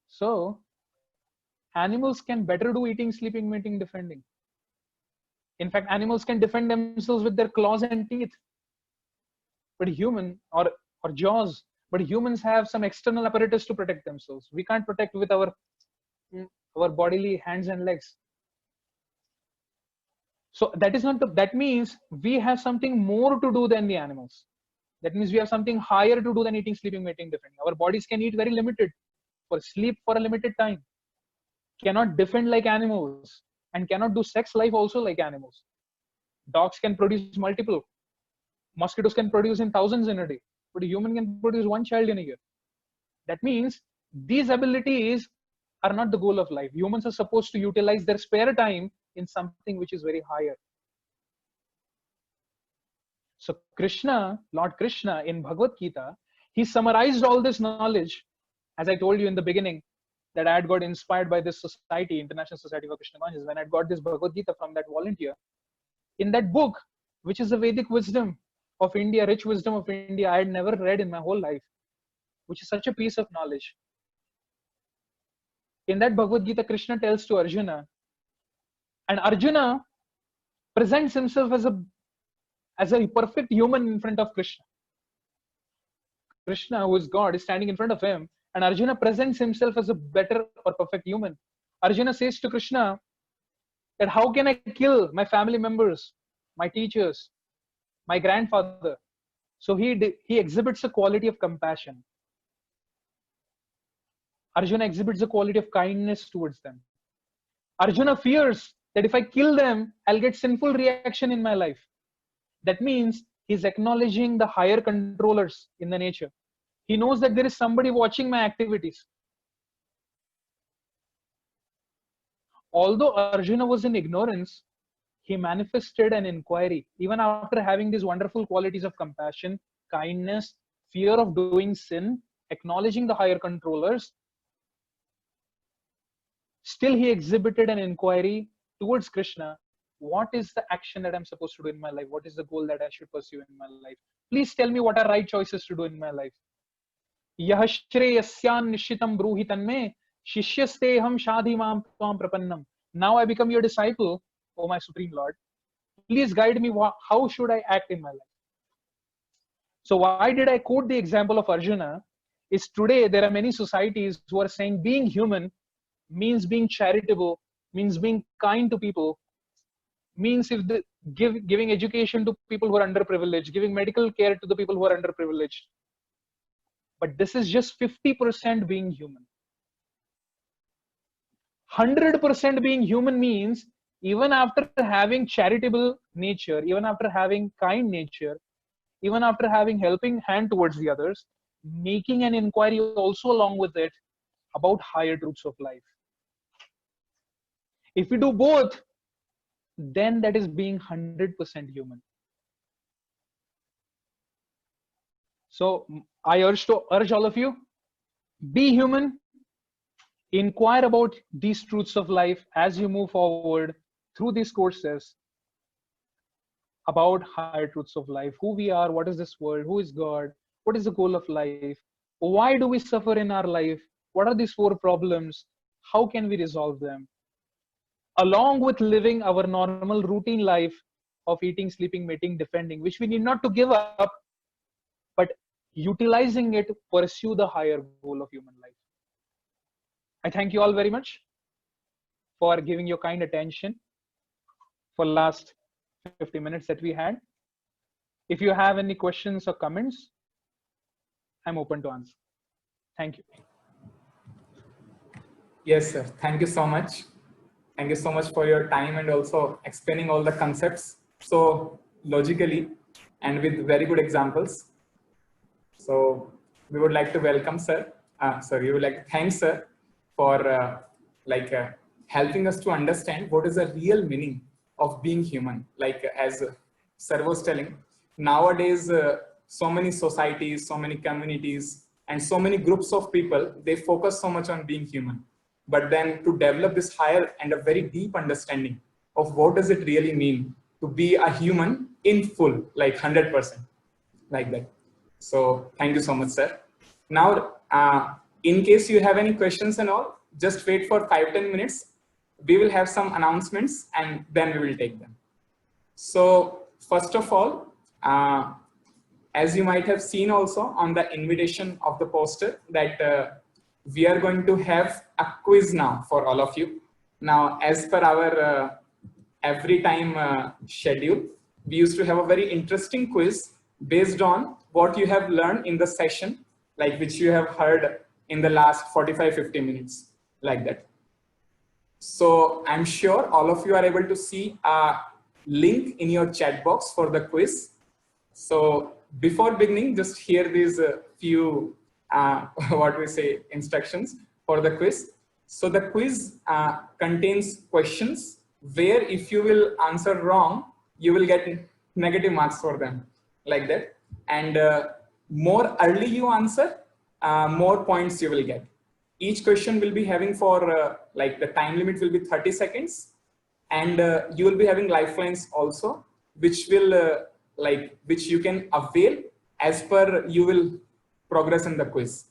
So, animals can better do eating, sleeping, mating, defending. In fact, animals can defend themselves with their claws and teeth, but human or jaws. But humans have some external apparatus to protect themselves. We can't protect with our bodily hands and legs. So that is not that means we have something more to do than the animals. That means we have something higher to do than eating, sleeping, mating, defending. Our bodies can eat very limited, for sleep for a limited time, cannot defend like animals, and cannot do sex life also like animals. Dogs can produce multiple. Mosquitoes can produce in thousands in a day, but a human can produce one child in a year. That means these abilities are not the goal of life. Humans are supposed to utilize their spare time in something which is very higher. So Krishna, Lord Krishna in Bhagavad Gita, he summarized all this knowledge, as I told you in the beginning, that I had got inspired by this society, International Society for Krishna Consciousness, when I got this Bhagavad Gita from that volunteer. In that book, which is the Vedic wisdom of India, rich wisdom of India, I had never read in my whole life, which is such a piece of knowledge. In that Bhagavad Gita, Krishna tells to Arjuna, and Arjuna presents himself as a perfect human in front of Krishna. Krishna, who is God, is standing in front of him, and Arjuna presents himself as a better or perfect human. Arjuna says to Krishna that how can I kill my family members, my teachers, my grandfather? So he exhibits a quality of compassion. Arjuna exhibits a quality of kindness towards them. Arjuna fears that if I kill them, I'll get sinful reaction in my life. That means he's acknowledging the higher controllers in the nature. He knows that there is somebody watching my activities. Although Arjuna was in ignorance, he manifested an inquiry. Even after having these wonderful qualities of compassion, kindness, fear of doing sin, acknowledging the higher controllers, still he exhibited an inquiry towards Krishna. What is the action that I'm supposed to do in my life? What is the goal that I should pursue in my life? Please tell me what are right choices to do in my life. Yah shreyasyan nishitam bruhi tanme shishyasteham shadhimam tvam prapannam. Now I become your disciple, O my Supreme Lord. Please guide me. How should I act in my life? So why did I quote the example of Arjuna? Is today there are many societies who are saying being human means being charitable, means being kind to people, means if the giving education to people who are underprivileged, giving medical care to the people who are underprivileged. But this is just 50% being human. 100% being human means even after having charitable nature, even after having kind nature, even after having helping hand towards the others, making an inquiry also along with it about higher truths of life. If we do both, then that is being 100% human. So I urge all of you, be human, inquire about these truths of life as you move forward through these courses about higher truths of life, who we are, what is this world, who is God, what is the goal of life, why do we suffer in our life, what are these 4 problems, how can we resolve them, along with living our normal routine life of eating, sleeping, mating, defending, which we need not to give up, but utilizing it to pursue the higher goal of human life. I thank you all very much for giving your kind attention for last 50 minutes that we had. If you have any questions or comments, I'm open to answer. Thank you. Yes, sir. Thank you so much. Thank you so much for your time and also explaining all the concepts so logically and with very good examples. So we would like to welcome sir. We would like to thank sir for helping us to understand what is the real meaning of being human. Like as sir was telling, nowadays so many societies, so many communities, and so many groups of people, they focus so much on being human. But then to develop this higher and a very deep understanding of what does it really mean to be a human in full, like 100%, like that. So thank you so much, sir. Now, in case you have any questions and all, just wait for 5-10 minutes. We will have some announcements and then we will take them. So first of all, as you might have seen also on the invitation of the poster that we are going to have a quiz now for all of you. Now, as per our every time schedule, we used to have a very interesting quiz based on what you have learned in the session, like which you have heard in the last 45-50 minutes, like that. So I'm sure all of you are able to see a link in your chat box for the quiz. So before beginning, just hear these few what we say instructions for the quiz. So the quiz contains questions where if you will answer wrong, you will get negative marks for them, like that. And more early you answer, more points you will get. Each question will be having for like the time limit will be 30 seconds, and you will be having lifelines also, which will which you can avail as per you will progress in the quiz.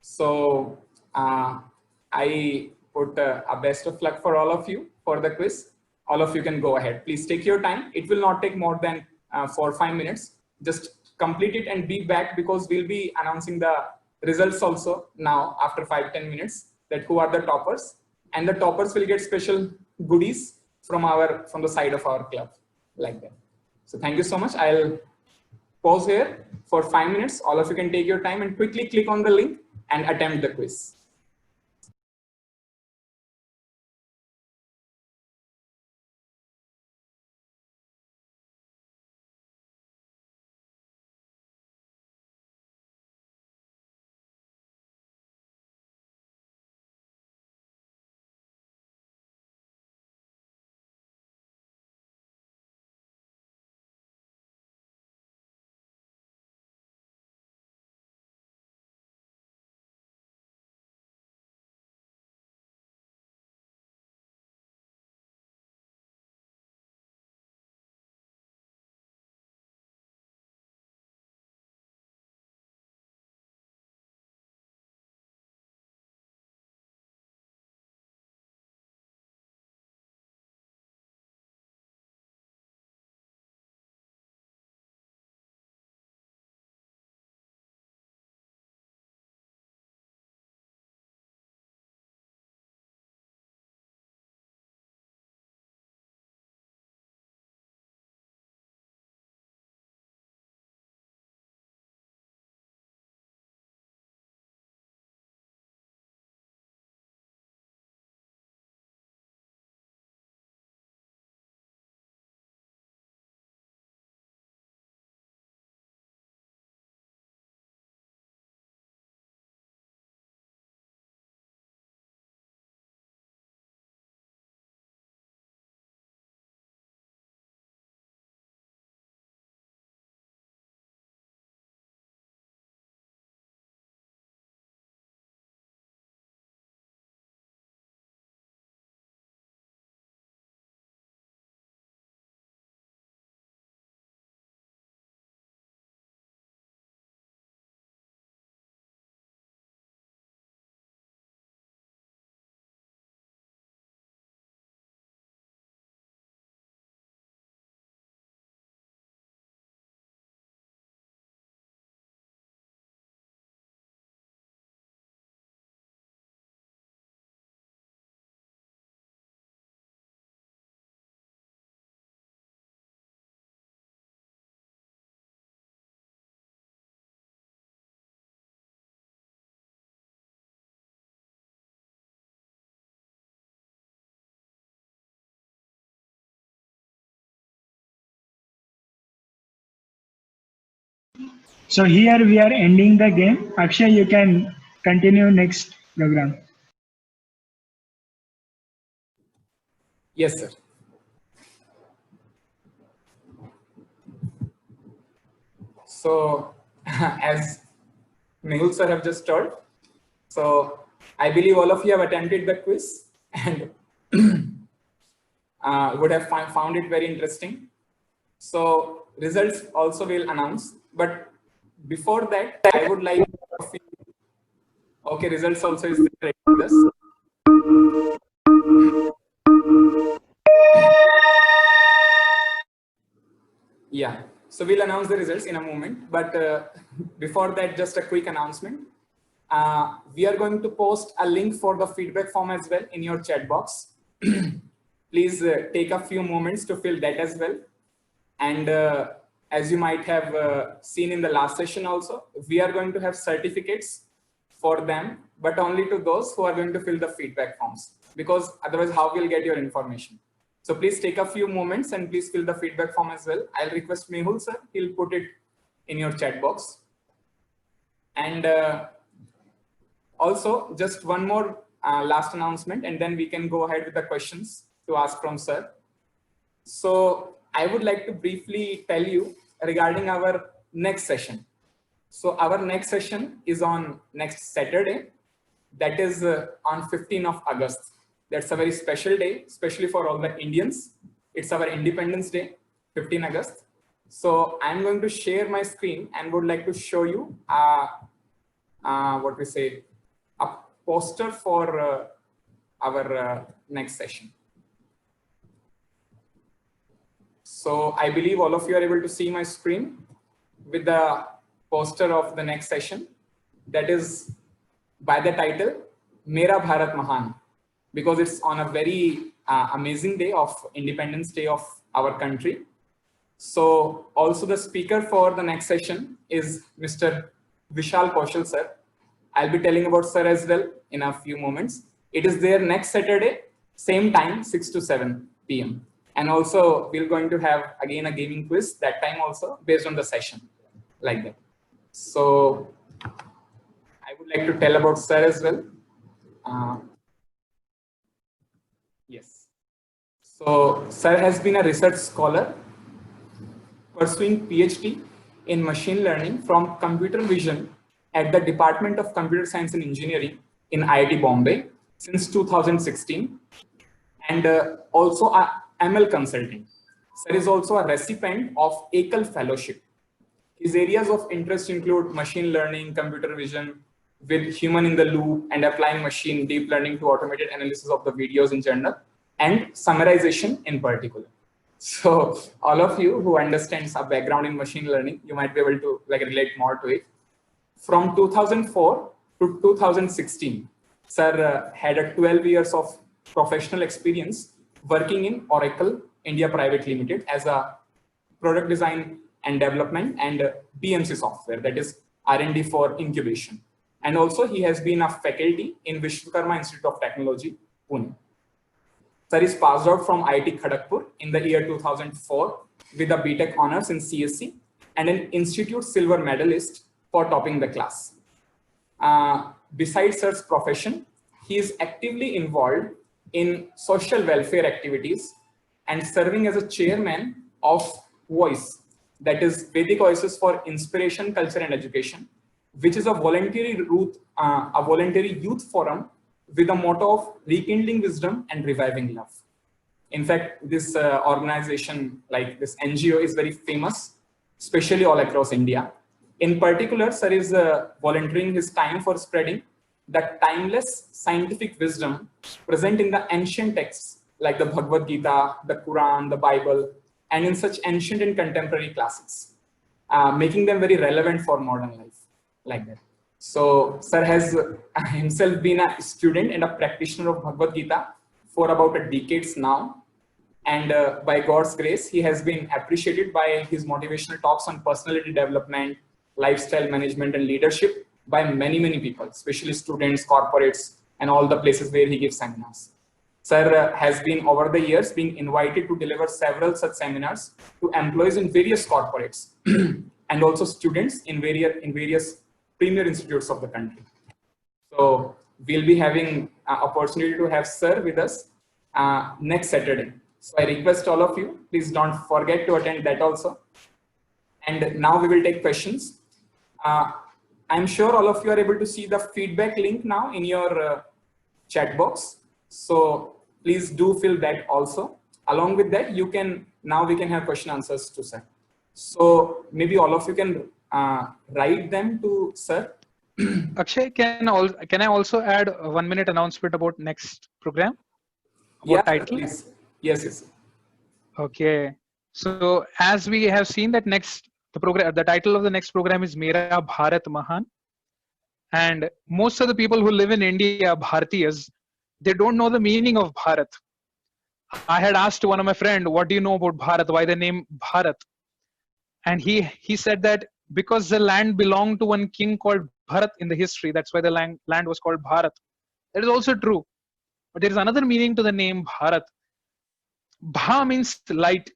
So I put a best of luck for all of you for the quiz. All of you can go ahead. Please take your time. It will not take more than 4 or 5 minutes. Just complete it and be back, because we'll be announcing the results also now after 5-10 minutes, that who are the toppers, and the toppers will get special goodies from the side of our club, like that. So thank you so much. I'll pause here for 5 minutes. All of you can take your time and quickly click on the link and attempt the quiz. So here we are ending the game. Akshay, you can continue next program. Yes, sir. So, as Mehul sir have just told, so I believe all of you have attempted the quiz and would have found it very interesting. So results also will announce, but before that, I would like a few. Okay, results also is there with us. Yeah, so we'll announce the results in a moment, but before that, just a quick announcement. We are going to post a link for the feedback form as well in your chat box. Please take a few moments to fill that as well. And as you might have seen in the last session also, we are going to have certificates for them, but only to those who are going to fill the feedback forms, because otherwise how we'll get your information. So please take a few moments and please fill the feedback form as well. I'll request Mehul sir, he'll put it in your chat box. And also just one more last announcement, and then we can go ahead with the questions to ask from sir. So I would like to briefly tell you regarding our next session. So our next session is on next Saturday, that is on 15th of August. That's a very special day, especially for all the Indians. It's our Independence Day, 15 August. So I'm going to share my screen and would like to show you what we say, a poster for our next session. So I believe all of you are able to see my screen with the poster of the next session. That is by the title, Mera Bharat Mahan, because it's on a very amazing day of Independence Day of our country. So also the speaker for the next session is Mr. Vishal Kaushal sir. I'll be telling about sir as well in a few moments. It is there next Saturday, same time, 6 to 7 p.m. And also we're going to have again a gaming quiz that time also based on the session, like that. So I would like to tell about sir as well. Yes. So sir has been a research scholar pursuing PhD in machine learning from computer vision at the Department of Computer Science and Engineering in IIT Bombay since 2016, and also a ML consulting. Sir is also a recipient of Ekal Fellowship. His areas of interest include machine learning, computer vision with human in the loop, and applying machine deep learning to automated analysis of the videos in general, and summarization in particular. So all of you who understands a background in machine learning, you might be able to relate more to it. From 2004 to 2016, sir had a 12 years of professional experience working in Oracle India Private Limited as a product design and development and BMC software, that is R&D for incubation. And also he has been a faculty in Vishwakarma Institute of Technology, Pune. Sir is passed out from IIT Kharagpur in the year 2004 with a BTech honors in CSC and an Institute Silver Medalist for topping the class. Besides sir's profession, he is actively involved in social welfare activities and serving as a chairman of VOICE, that is Vedic Voices for Inspiration, Culture and Education, which is a voluntary youth forum with a motto of rekindling wisdom and reviving love. In fact, this organization, like this NGO, is very famous, especially all across India. In particular, sir is volunteering his time for spreading the timeless scientific wisdom present in the ancient texts like the Bhagavad Gita, the Quran, the Bible, and in such ancient and contemporary classics, making them very relevant for modern life, like that. So sir has himself been a student and a practitioner of Bhagavad Gita for about a decade now. And by God's grace, he has been appreciated by his motivational talks on personality development, lifestyle management and leadership by many, many people, especially students, corporates, and all the places where he gives seminars. Sir has been over the years being invited to deliver several such seminars to employees in various corporates and also students in various premier institutes of the country. So we'll be having opportunity to have sir with us next Saturday. So I request all of you, please don't forget to attend that also. And now we will take questions. I'm sure all of you are able to see the feedback link now in your chat box. So please do fill that also. Along with that, now we can have question answers to sir. So maybe all of you can write them to sir. Akshay, can I also add a 1 minute announcement about next program? Yeah, title? please. Yes. Okay. So as we have seen that the title of the next program is Mera Bharat Mahan. And most of the people who live in India, Bharatiyas, they don't know the meaning of Bharat. I had asked one of my friend, what do you know about Bharat? Why the name Bharat? And he said that because the land belonged to one king called Bharat in the history, that's why the land was called Bharat. That is also true. But there is another meaning to the name Bharat. Bha means light.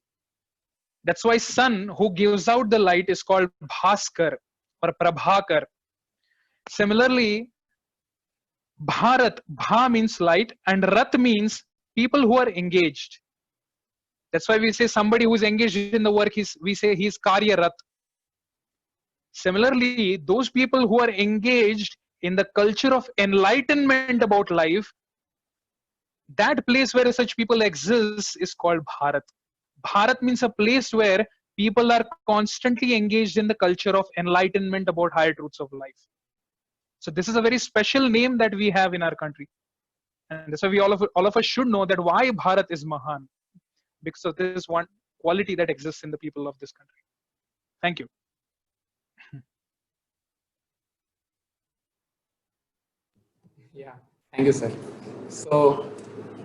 That's why sun who gives out the light is called Bhaskar or Prabhakar. Similarly, Bharat, Bha means light and Rat means people who are engaged. That's why we say somebody who is engaged in the work, we say he's Karya Rat. Similarly, those people who are engaged in the culture of enlightenment about life, that place where such people exist is called Bharat. Bharat means a place where people are constantly engaged in the culture of enlightenment about higher truths of life. So this is a very special name that we have in our country. And that's why we all of us should know that why Bharat is Mahan. Because of this one quality that exists in the people of this country. Thank you. Yeah, thank you, sir. So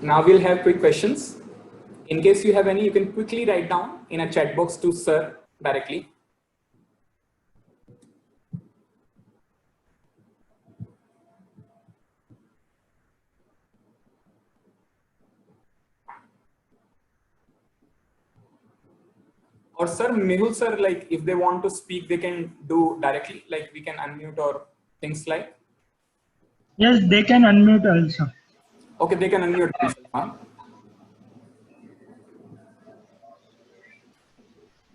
now we'll have quick questions. In case you have any, you can quickly write down in a chat box to sir directly. Or sir, Mehul sir, like if they want to speak, they can do directly, like we can unmute or things like. Yes, they can unmute also. Okay, they can unmute themselves. Huh?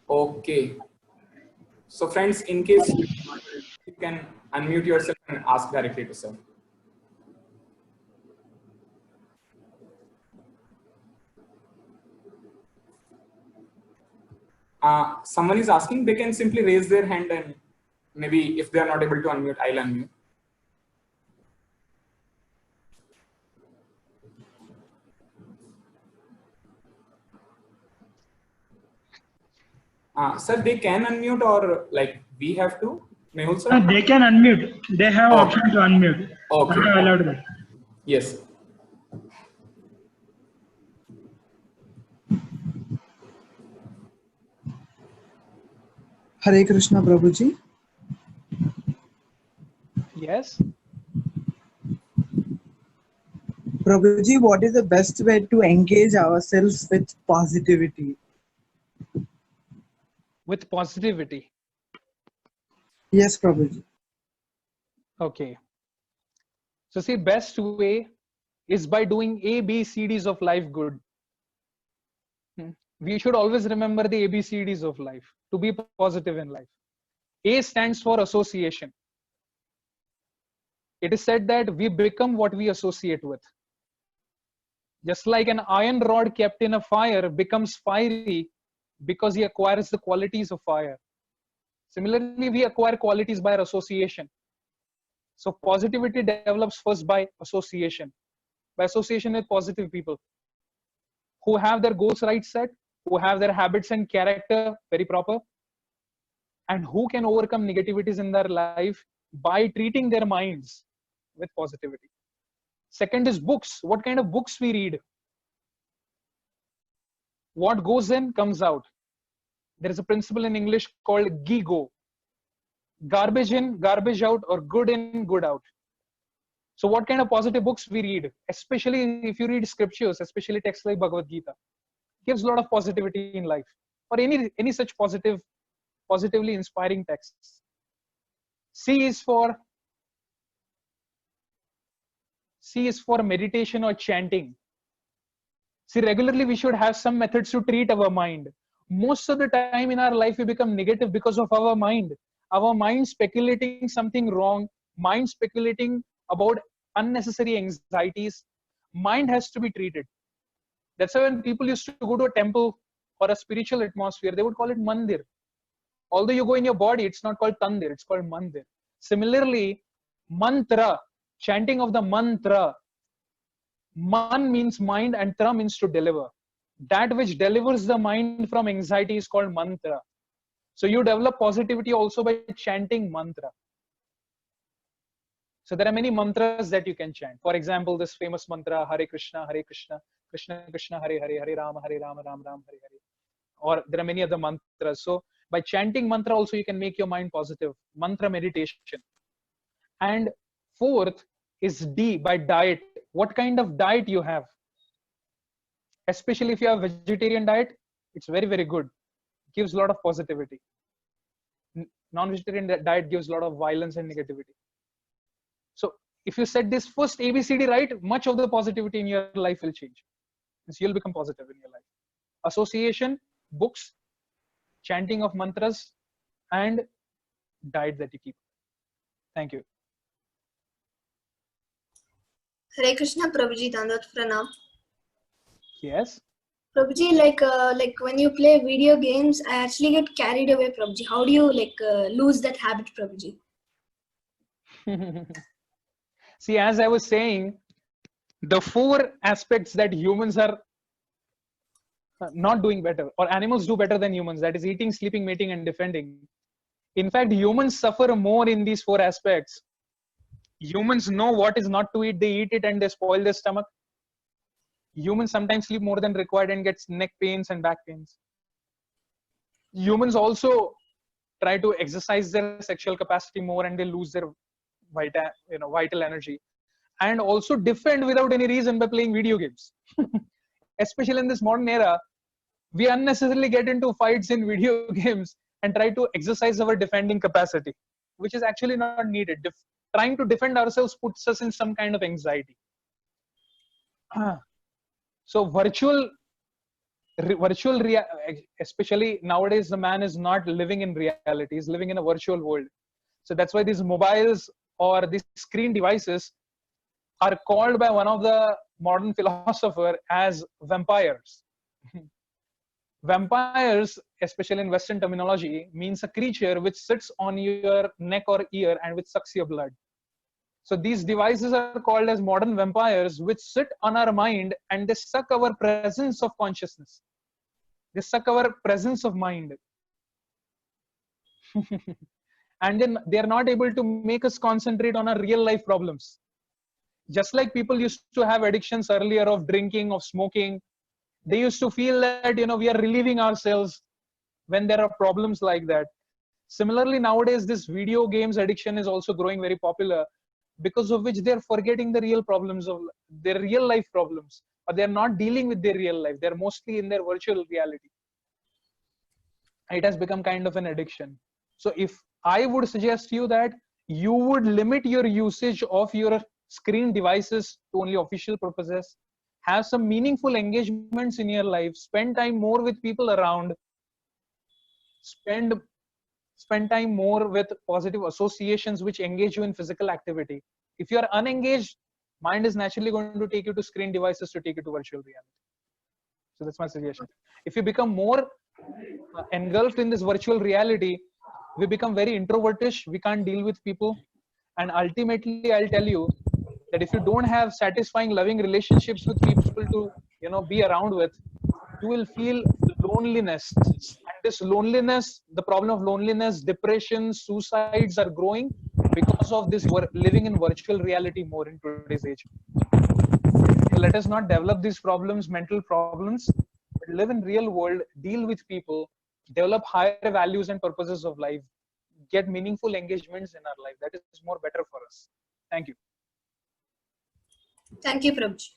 Okay. So friends, in case you can unmute yourself and ask directly to sir. Someone is asking, they can simply raise their hand and maybe if they are not able to unmute, I'll unmute. Sir, they can unmute or like we have to? Mehul sir? They can unmute. They have option to unmute. Okay. I have allowed that. Yes. Hare Krishna, Prabhuji. Yes. Prabhuji, what is the best way to engage ourselves with positivity? With positivity. Yes, Prabhuji. Okay. So see, best way is by doing ABCDs of life good. We should always remember the ABCDs of life to be positive in life. A stands for association. It is said that we become what we associate with. Just like an iron rod kept in a fire becomes fiery because he acquires the qualities of fire. Similarly, we acquire qualities by our association. So positivity develops first by association with positive people who have their goals right set, who have their habits and character very proper, and who can overcome negativities in their life by treating their minds with positivity. Second is books. What kind of books we read? What goes in comes out. There is a principle in English called GIGO. Garbage in, garbage out, or good in, good out. So what kind of positive books we read? Especially if you read scriptures, especially texts like Bhagavad Gita, gives a lot of positivity in life, or any such positive positively inspiring texts. C is for meditation or chanting. See, regularly we should have some methods to treat our mind. Most of the time in our life we become negative because of our mind. Our mind speculating something wrong, mind speculating about unnecessary anxieties. Mind has to be treated. That's why when people used to go to a temple or a spiritual atmosphere, they would call it mandir. Although you go in your body, it's not called tandir, it's called mandir. Similarly, mantra, chanting of the mantra. Man means mind and tra means to deliver. That which delivers the mind from anxiety is called mantra. So you develop positivity also by chanting mantra. So there are many mantras that you can chant. For example, this famous mantra, Hare Krishna, Krishna Krishna, Hare Hare, Hare Rama, Rama Rama, Hare Hare. Or there are many other mantras. So by chanting mantra also you can make your mind positive. Mantra meditation. And fourth is D, by diet. What kind of diet you have? Especially if you have vegetarian diet, it's very, very good. It gives a lot of positivity. Non-vegetarian diet gives a lot of violence and negativity. So if you set this first ABCD right, much of the positivity in your life will change. So you'll become positive in your life. Association, books, chanting of mantras, and diet that you keep. Thank you. Hare Krishna, Prabhuji, Dandat Pranam. Yes. Prabhuji, like when you play video games, I actually get carried away, Prabhuji. How do you lose that habit, Prabhuji? See, as I was saying, the four aspects that humans are not doing better, or animals do better than humans, that is eating, sleeping, mating, and defending. In fact, humans suffer more in these four aspects. Humans know what is not to eat, they eat it and they spoil their stomach. Humans sometimes sleep more than required and gets neck pains and back pains. Humans also try to exercise their sexual capacity more and they lose their vital energy, and also defend without any reason by playing video games. Especially in this modern era, we unnecessarily get into fights in video games and try to exercise our defending capacity, which is actually not needed. Trying to defend ourselves puts us in some kind of anxiety. So especially nowadays, the man is not living in reality, he's living in a virtual world. So that's why these mobiles or these screen devices are called by one of the modern philosophers as vampires. Vampires, especially in Western terminology, means a creature which sits on your neck or ear and which sucks your blood. So these devices are called as modern vampires, which sit on our mind and they suck our presence of consciousness. They suck our presence of mind. And then they are not able to make us concentrate on our real life problems. Just like people used to have addictions earlier of drinking, of smoking, they used to feel that, we are relieving ourselves when there are problems like that. Similarly, nowadays, this video games addiction is also growing very popular, because of which they're forgetting the real problems of their real life problems, or they're not dealing with their real life. They're mostly in their virtual reality. It has become kind of an addiction. So if I would suggest you that you would limit your usage of your screen devices to only official purposes, have some meaningful engagements in your life, spend time more with people around, spend time more with positive associations which engage you in physical activity. If you are unengaged, mind is naturally going to take you to screen devices to take you to virtual reality. So that's my suggestion. If you become more engulfed in this virtual reality, we become very introvertish, we can't deal with people, and ultimately I'll tell you that if you don't have satisfying loving relationships with people to be around with, you will feel loneliness. And this loneliness, the problem of loneliness, depression, suicides are growing because of this living in virtual reality more in today's age. So let us not develop these problems, mental problems, but live in real world, deal with people, develop higher values and purposes of life, get meaningful engagements in our life. That is more better for us. Thank you. Thank you, Prabhuji.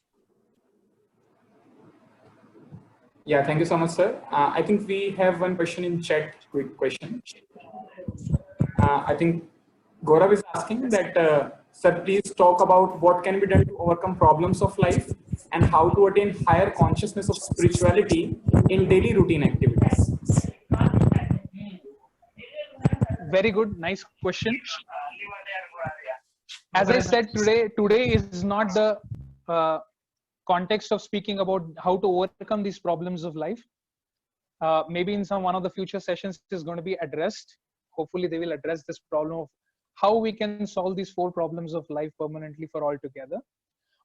Yeah, thank you so much, sir. I think we have one question in chat, quick question. I think Gaurav is asking that, sir, please talk about what can be done to overcome problems of life and how to attain higher consciousness of spirituality in daily routine activities. Very good, nice question. As I said, today is not the context of speaking about how to overcome these problems of life. Maybe in one of the future sessions it is going to be addressed. Hopefully they will address this problem of how we can solve these 4 problems of life permanently for all together.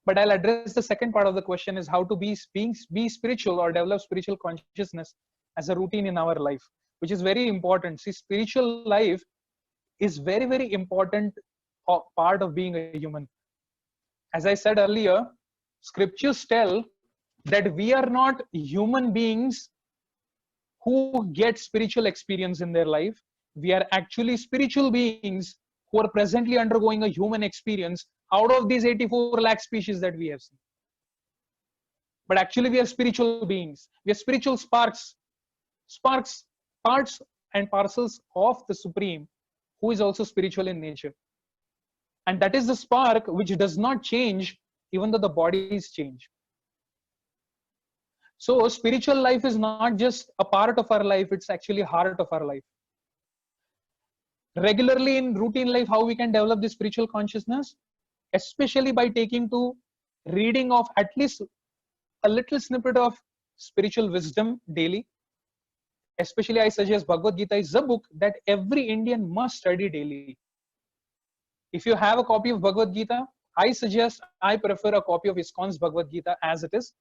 But I'll address the second part of the question, is how to be spiritual or develop spiritual consciousness as a routine in our life, which is very important. See, spiritual life is very, very important part of being a human. As I said earlier, scriptures tell that we are not human beings who get spiritual experience in their life. We are actually spiritual beings who are presently undergoing a human experience out of these 84 lakh species that we have seen. But actually we are spiritual beings. We are spiritual sparks, parts and parcels of the Supreme, who is also spiritual in nature. And that is the spark which does not change even though the bodies change. So spiritual life is not just a part of our life, it's actually heart of our life. Regularly in routine life, how we can develop this spiritual consciousness, especially by taking to reading of at least a little snippet of spiritual wisdom daily. Especially I suggest Bhagavad Gita is a book that every Indian must study daily. If you have a copy of Bhagavad Gita, I prefer a copy of ISKCON's Bhagavad Gita as it is.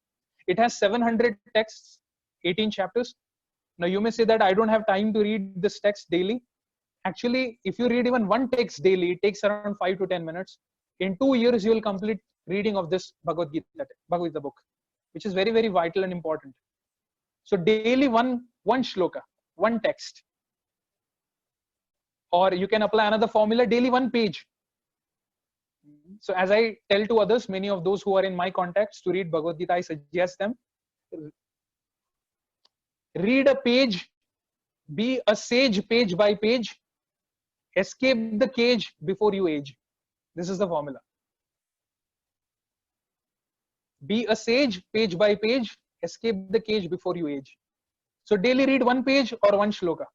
It has 700 texts, 18 chapters. Now you may say that I don't have time to read this text daily. Actually, if you read even one text daily, it takes around 5 to 10 minutes. In 2 years, you will complete reading of this Bhagavad Gita book, which is very, very vital and important. So daily one shloka, one text. Or you can apply another formula, daily 1 page. So as I tell to others, many of those who are in my contacts to read Bhagavad Gita, I suggest them, read a page, be a sage page by page, escape the cage before you age. This is the formula. Be a sage page by page, escape the cage before you age. So daily read 1 page or 1 shloka.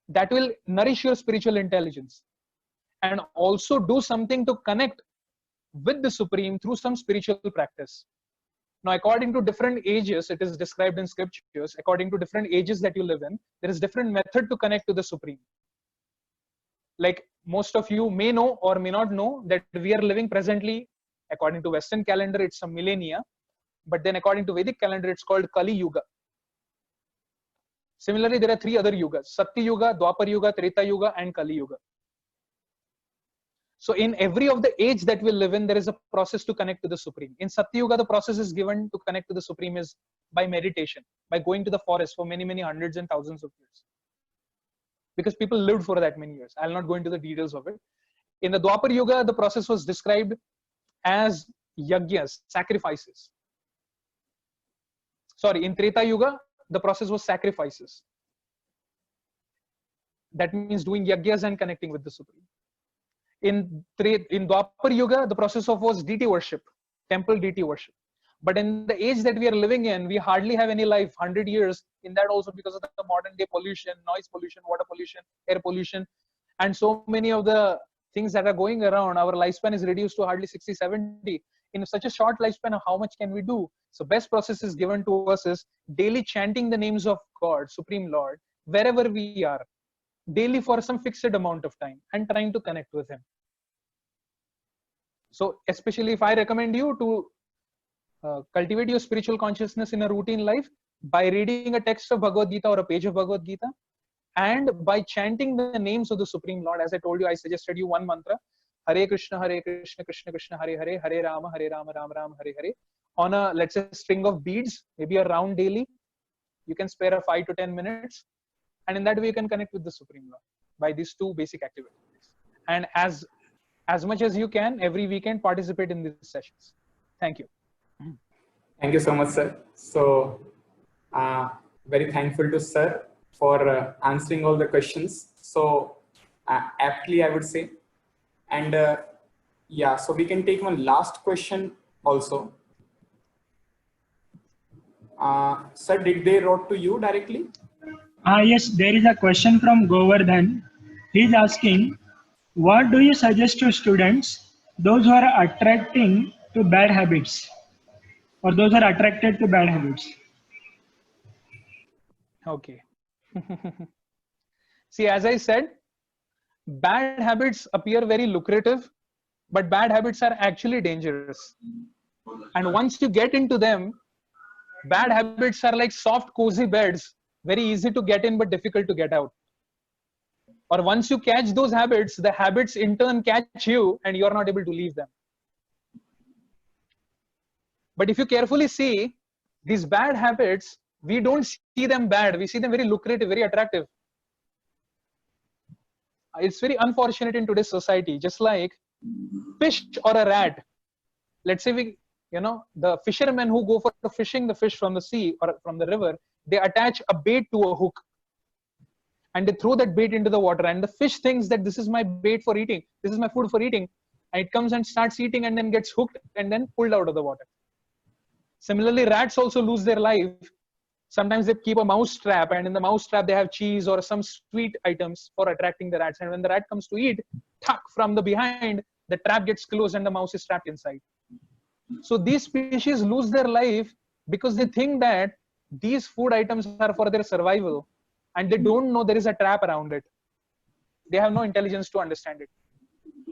That will nourish your spiritual intelligence. And also do something to connect with the Supreme through some spiritual practice. Now, according to different ages, it is described in scriptures, according to different ages that you live in, there is different method to connect to the Supreme. Like most of you may know or may not know that we are living presently, according to Western calendar, it's a millennia. But then according to Vedic calendar, it's called Kali Yuga. Similarly, there are 3 other yugas: Satya Yuga, Dwapar Yuga, Treta Yuga, and Kali Yuga. So in every of the age that we live in, there is a process to connect to the Supreme. In Satya Yuga, the process is given to connect to the Supreme is by meditation, by going to the forest for many, many hundreds and thousands of years. Because people lived for that many years. I'll not go into the details of it. In the Dwapar Yuga, the process was described as yajnas, sacrifices. Sorry, in Treta Yuga, the process was sacrifices. That means doing yajnas and connecting with the Supreme. In Dwapar Yuga, the process was deity worship, temple deity worship. But in the age that we are living in, we hardly have any life, 100 years, in that also because of the modern day pollution, noise pollution, water pollution, air pollution, and so many of the things that are going around. Our lifespan is reduced to hardly 60, 70. In such a short lifespan, how much can we do? So best process is given to us is daily chanting the names of God, Supreme Lord, wherever we are, daily for some fixed amount of time, and trying to connect with Him. So especially if I recommend you to cultivate your spiritual consciousness in a routine life by reading a text of Bhagavad Gita or a page of Bhagavad Gita, and by chanting the names of the Supreme Lord. As I told you, I suggested you one mantra: Hare Krishna, Krishna Krishna, Hare Hare, Hare Rama, Rama Rama, Hare Hare, on a, let's say, string of beads, maybe a round daily. You can spare a 5 to 10 minutes, and in that way you can connect with the Supreme Lord by these 2 basic activities. And as much as you can, every weekend participate in these sessions. Thank you. Thank you so much, sir. So Very thankful to sir for answering all the questions so aptly, I would say. And yeah, so we can take one last question also. Sir, did they wrote to you directly? Yes, there is a question from Govardhan. He is asking, what do you suggest to students, those who are attracting to bad habits, or those who are attracted to bad habits? Okay. See, as I said, bad habits appear very lucrative, but bad habits are actually dangerous. And once you get into them, bad habits are like soft, cozy beds, very easy to get in, but difficult to get out. Or once you catch those habits, the habits in turn catch you and you're not able to leave them. But if you carefully see, these bad habits, we don't see them bad. We see them very lucrative, very attractive. It's very unfortunate in today's society, just like fish or a rat. Let's say the fishermen who go for fishing the fish from the sea or from the river, they attach a bait to a hook and they throw that bait into the water, and the fish thinks that this is my bait for eating, this is my food for eating, and it comes and starts eating and then gets hooked and then pulled out of the water. Similarly, rats also lose their life. Sometimes they keep a mouse trap, and in the mouse trap they have cheese or some sweet items for attracting the rats, and when the rat comes to eat, tuck from the behind, the trap gets closed and the mouse is trapped inside. So these species lose their life because they think that these food items are for their survival, and they don't know there is a trap around it. They have no intelligence to understand it.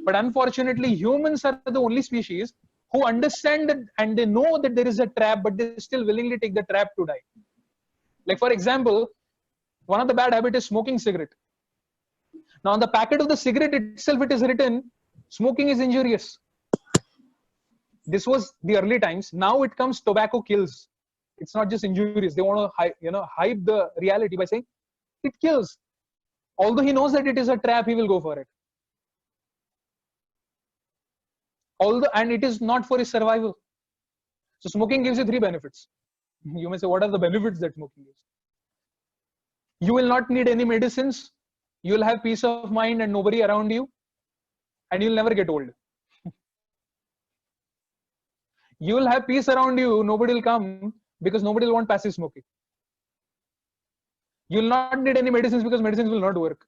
But unfortunately, humans are the only species who understand that, and they know that there is a trap, but they still willingly take the trap to die. Like, for example, one of the bad habits is smoking cigarette. Now, on the packet of the cigarette itself, it is written, smoking is injurious. This was the early times. Now it comes, tobacco kills. It's not just injurious. They want to hype the reality by saying it kills. Although he knows that it is a trap, he will go for it. And it is not for his survival. So smoking gives you 3 benefits. You may say, what are the benefits that smoking gives? You will not need any medicines. You will have peace of mind and nobody around you. And you'll never get old. You will have peace around you. Nobody will come because nobody will want passive smoking. You will not need any medicines because medicines will not work.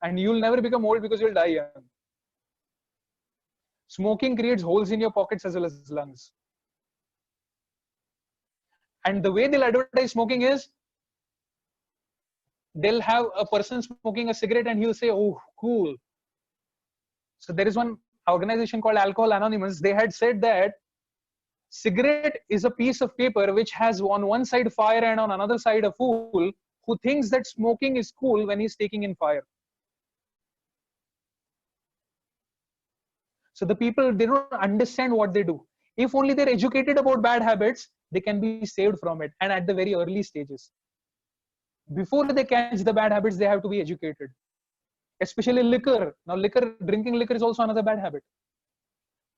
And you will never become old because you'll die young. Smoking creates holes in your pockets as well as lungs. And the way they'll advertise smoking is, they'll have a person smoking a cigarette and he'll say, oh, cool. So there is one organization called Alcohol Anonymous. They had said that cigarette is a piece of paper which has on one side fire and on another side a fool who thinks that smoking is cool when he's taking in fire. So the people, they don't understand what they do. If only they're educated about bad habits, they can be saved from it, and at the very early stages. Before they catch the bad habits, they have to be educated. Especially liquor. Now drinking liquor is also another bad habit.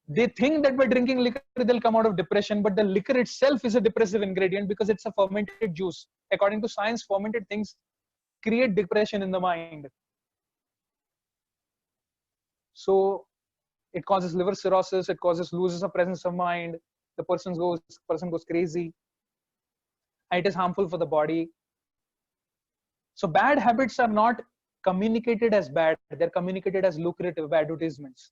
They think that by drinking liquor, they'll come out of depression, but the liquor itself is a depressive ingredient because it's a fermented juice. According to science, fermented things create depression in the mind. So it causes liver cirrhosis, it loses a presence of mind, the person goes crazy, and it is harmful for the body. So bad habits are not communicated as bad, they're communicated as lucrative advertisements.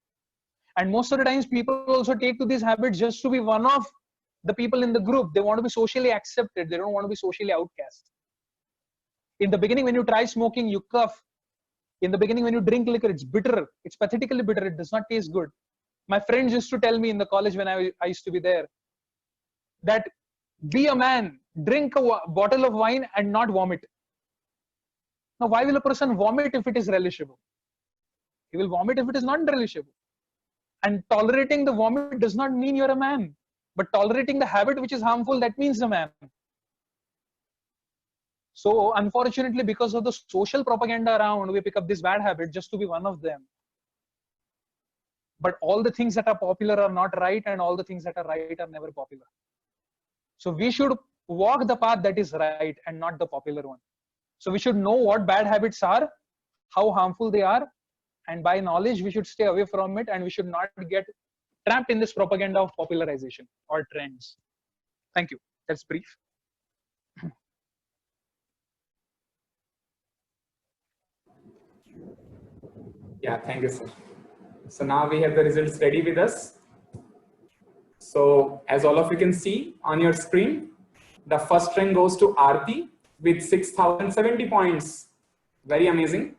And most of the times people also take to these habits just to be one of the people in the group. They want to be socially accepted, they don't want to be socially outcast. In the beginning, when you try smoking, you cough. In the beginning, when you drink liquor, it's bitter. It's pathetically bitter. It does not taste good. My friends used to tell me in the college when I used to be there that be a man, drink a bottle of wine and not vomit. Now, why will a person vomit if it is relishable? He will vomit if it is not relishable. And tolerating the vomit does not mean you're a man. But tolerating the habit which is harmful, that means a man. So unfortunately, because of the social propaganda around, we pick up this bad habit just to be one of them. But all the things that are popular are not right, and all the things that are right are never popular. So we should walk the path that is right and not the popular one. So we should know what bad habits are, how harmful they are, and by knowledge we should stay away from it, and we should not get trapped in this propaganda of popularization or trends. Thank you. That's brief. Yeah, thank you, sir. So now we have the results ready with us. So as all of you can see on your screen, the first rank goes to Aarti with 6,070 points. Very amazing.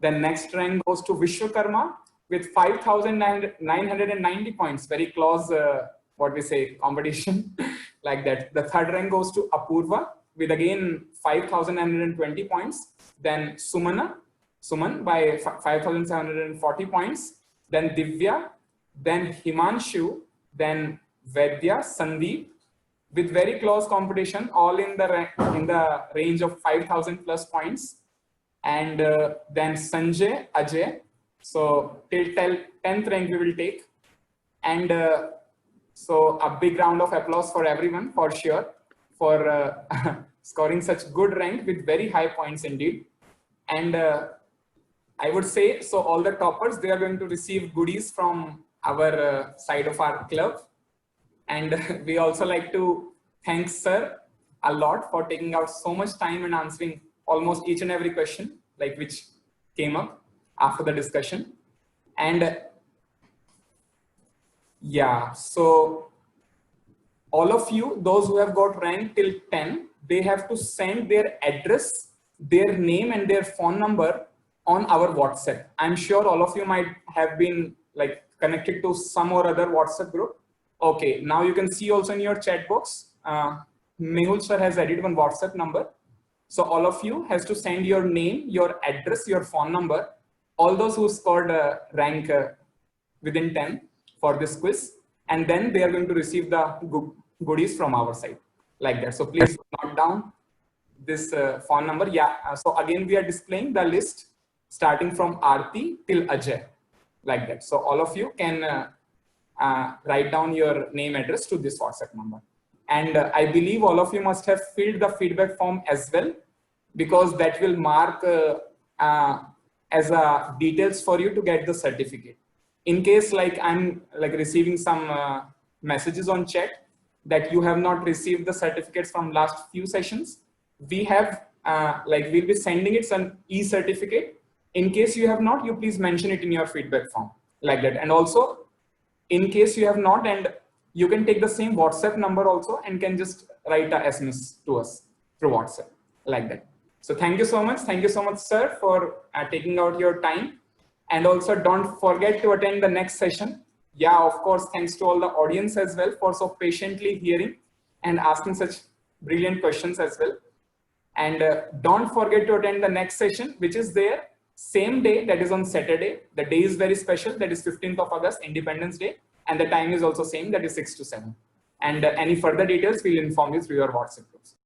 The next rank goes to Vishwakarma with 5,990 points. Very close, what we say, competition like that. The third rank goes to Apurva with again 5,920 points. Then Suman by 5,740 points. Then Divya, then Himanshu, then Vedya, Sandeep, with very close competition, all in the range of 5,000 plus points. And then Sanjay, Ajay. So till 10th rank we will take. And so a big round of applause for everyone for sure for scoring such good rank with very high points indeed. And I would say, so all the toppers, they are going to receive goodies from our side of our club. And we also like to thank sir a lot for taking out so much time and answering almost each and every question like which came up after the discussion. And yeah, so all of you, those who have got ranked till 10, they have to send their address, their name and their phone number on our WhatsApp. I'm sure all of you might have been like connected to some or other WhatsApp group. Okay, now you can see also in your chat box, Mehul sir has added one WhatsApp number. So all of you has to send your name, your address, your phone number, all those who scored rank within 10 for this quiz. And then they are going to receive the goodies from our side like that. So please note down this phone number. Yeah, so again, we are displaying the list starting from Aarti till Ajay like that. So all of you can write down your name, address to this WhatsApp number. And I believe all of you must have filled the feedback form as well, because that will mark as details for you to get the certificate. In case like I'm like receiving some messages on chat that you have not received the certificates from last few sessions, we have like we'll be sending it an e-certificate. In case you have not, you please mention it in your feedback form like that. And also in case you have not, and you can take the same WhatsApp number also and can just write a SMS to us through WhatsApp like that. So thank you so much. Thank you so much, sir, for taking out your time. And also don't forget to attend the next session. Yeah, of course, thanks to all the audience as well for so patiently hearing and asking such brilliant questions as well. And don't forget to attend the next session, which is there same day, that is on Saturday. The day is very special, that is 15th of August, Independence Day. And the time is also same, that is 6 to 7. And any further details we'll inform you through your WhatsApp groups.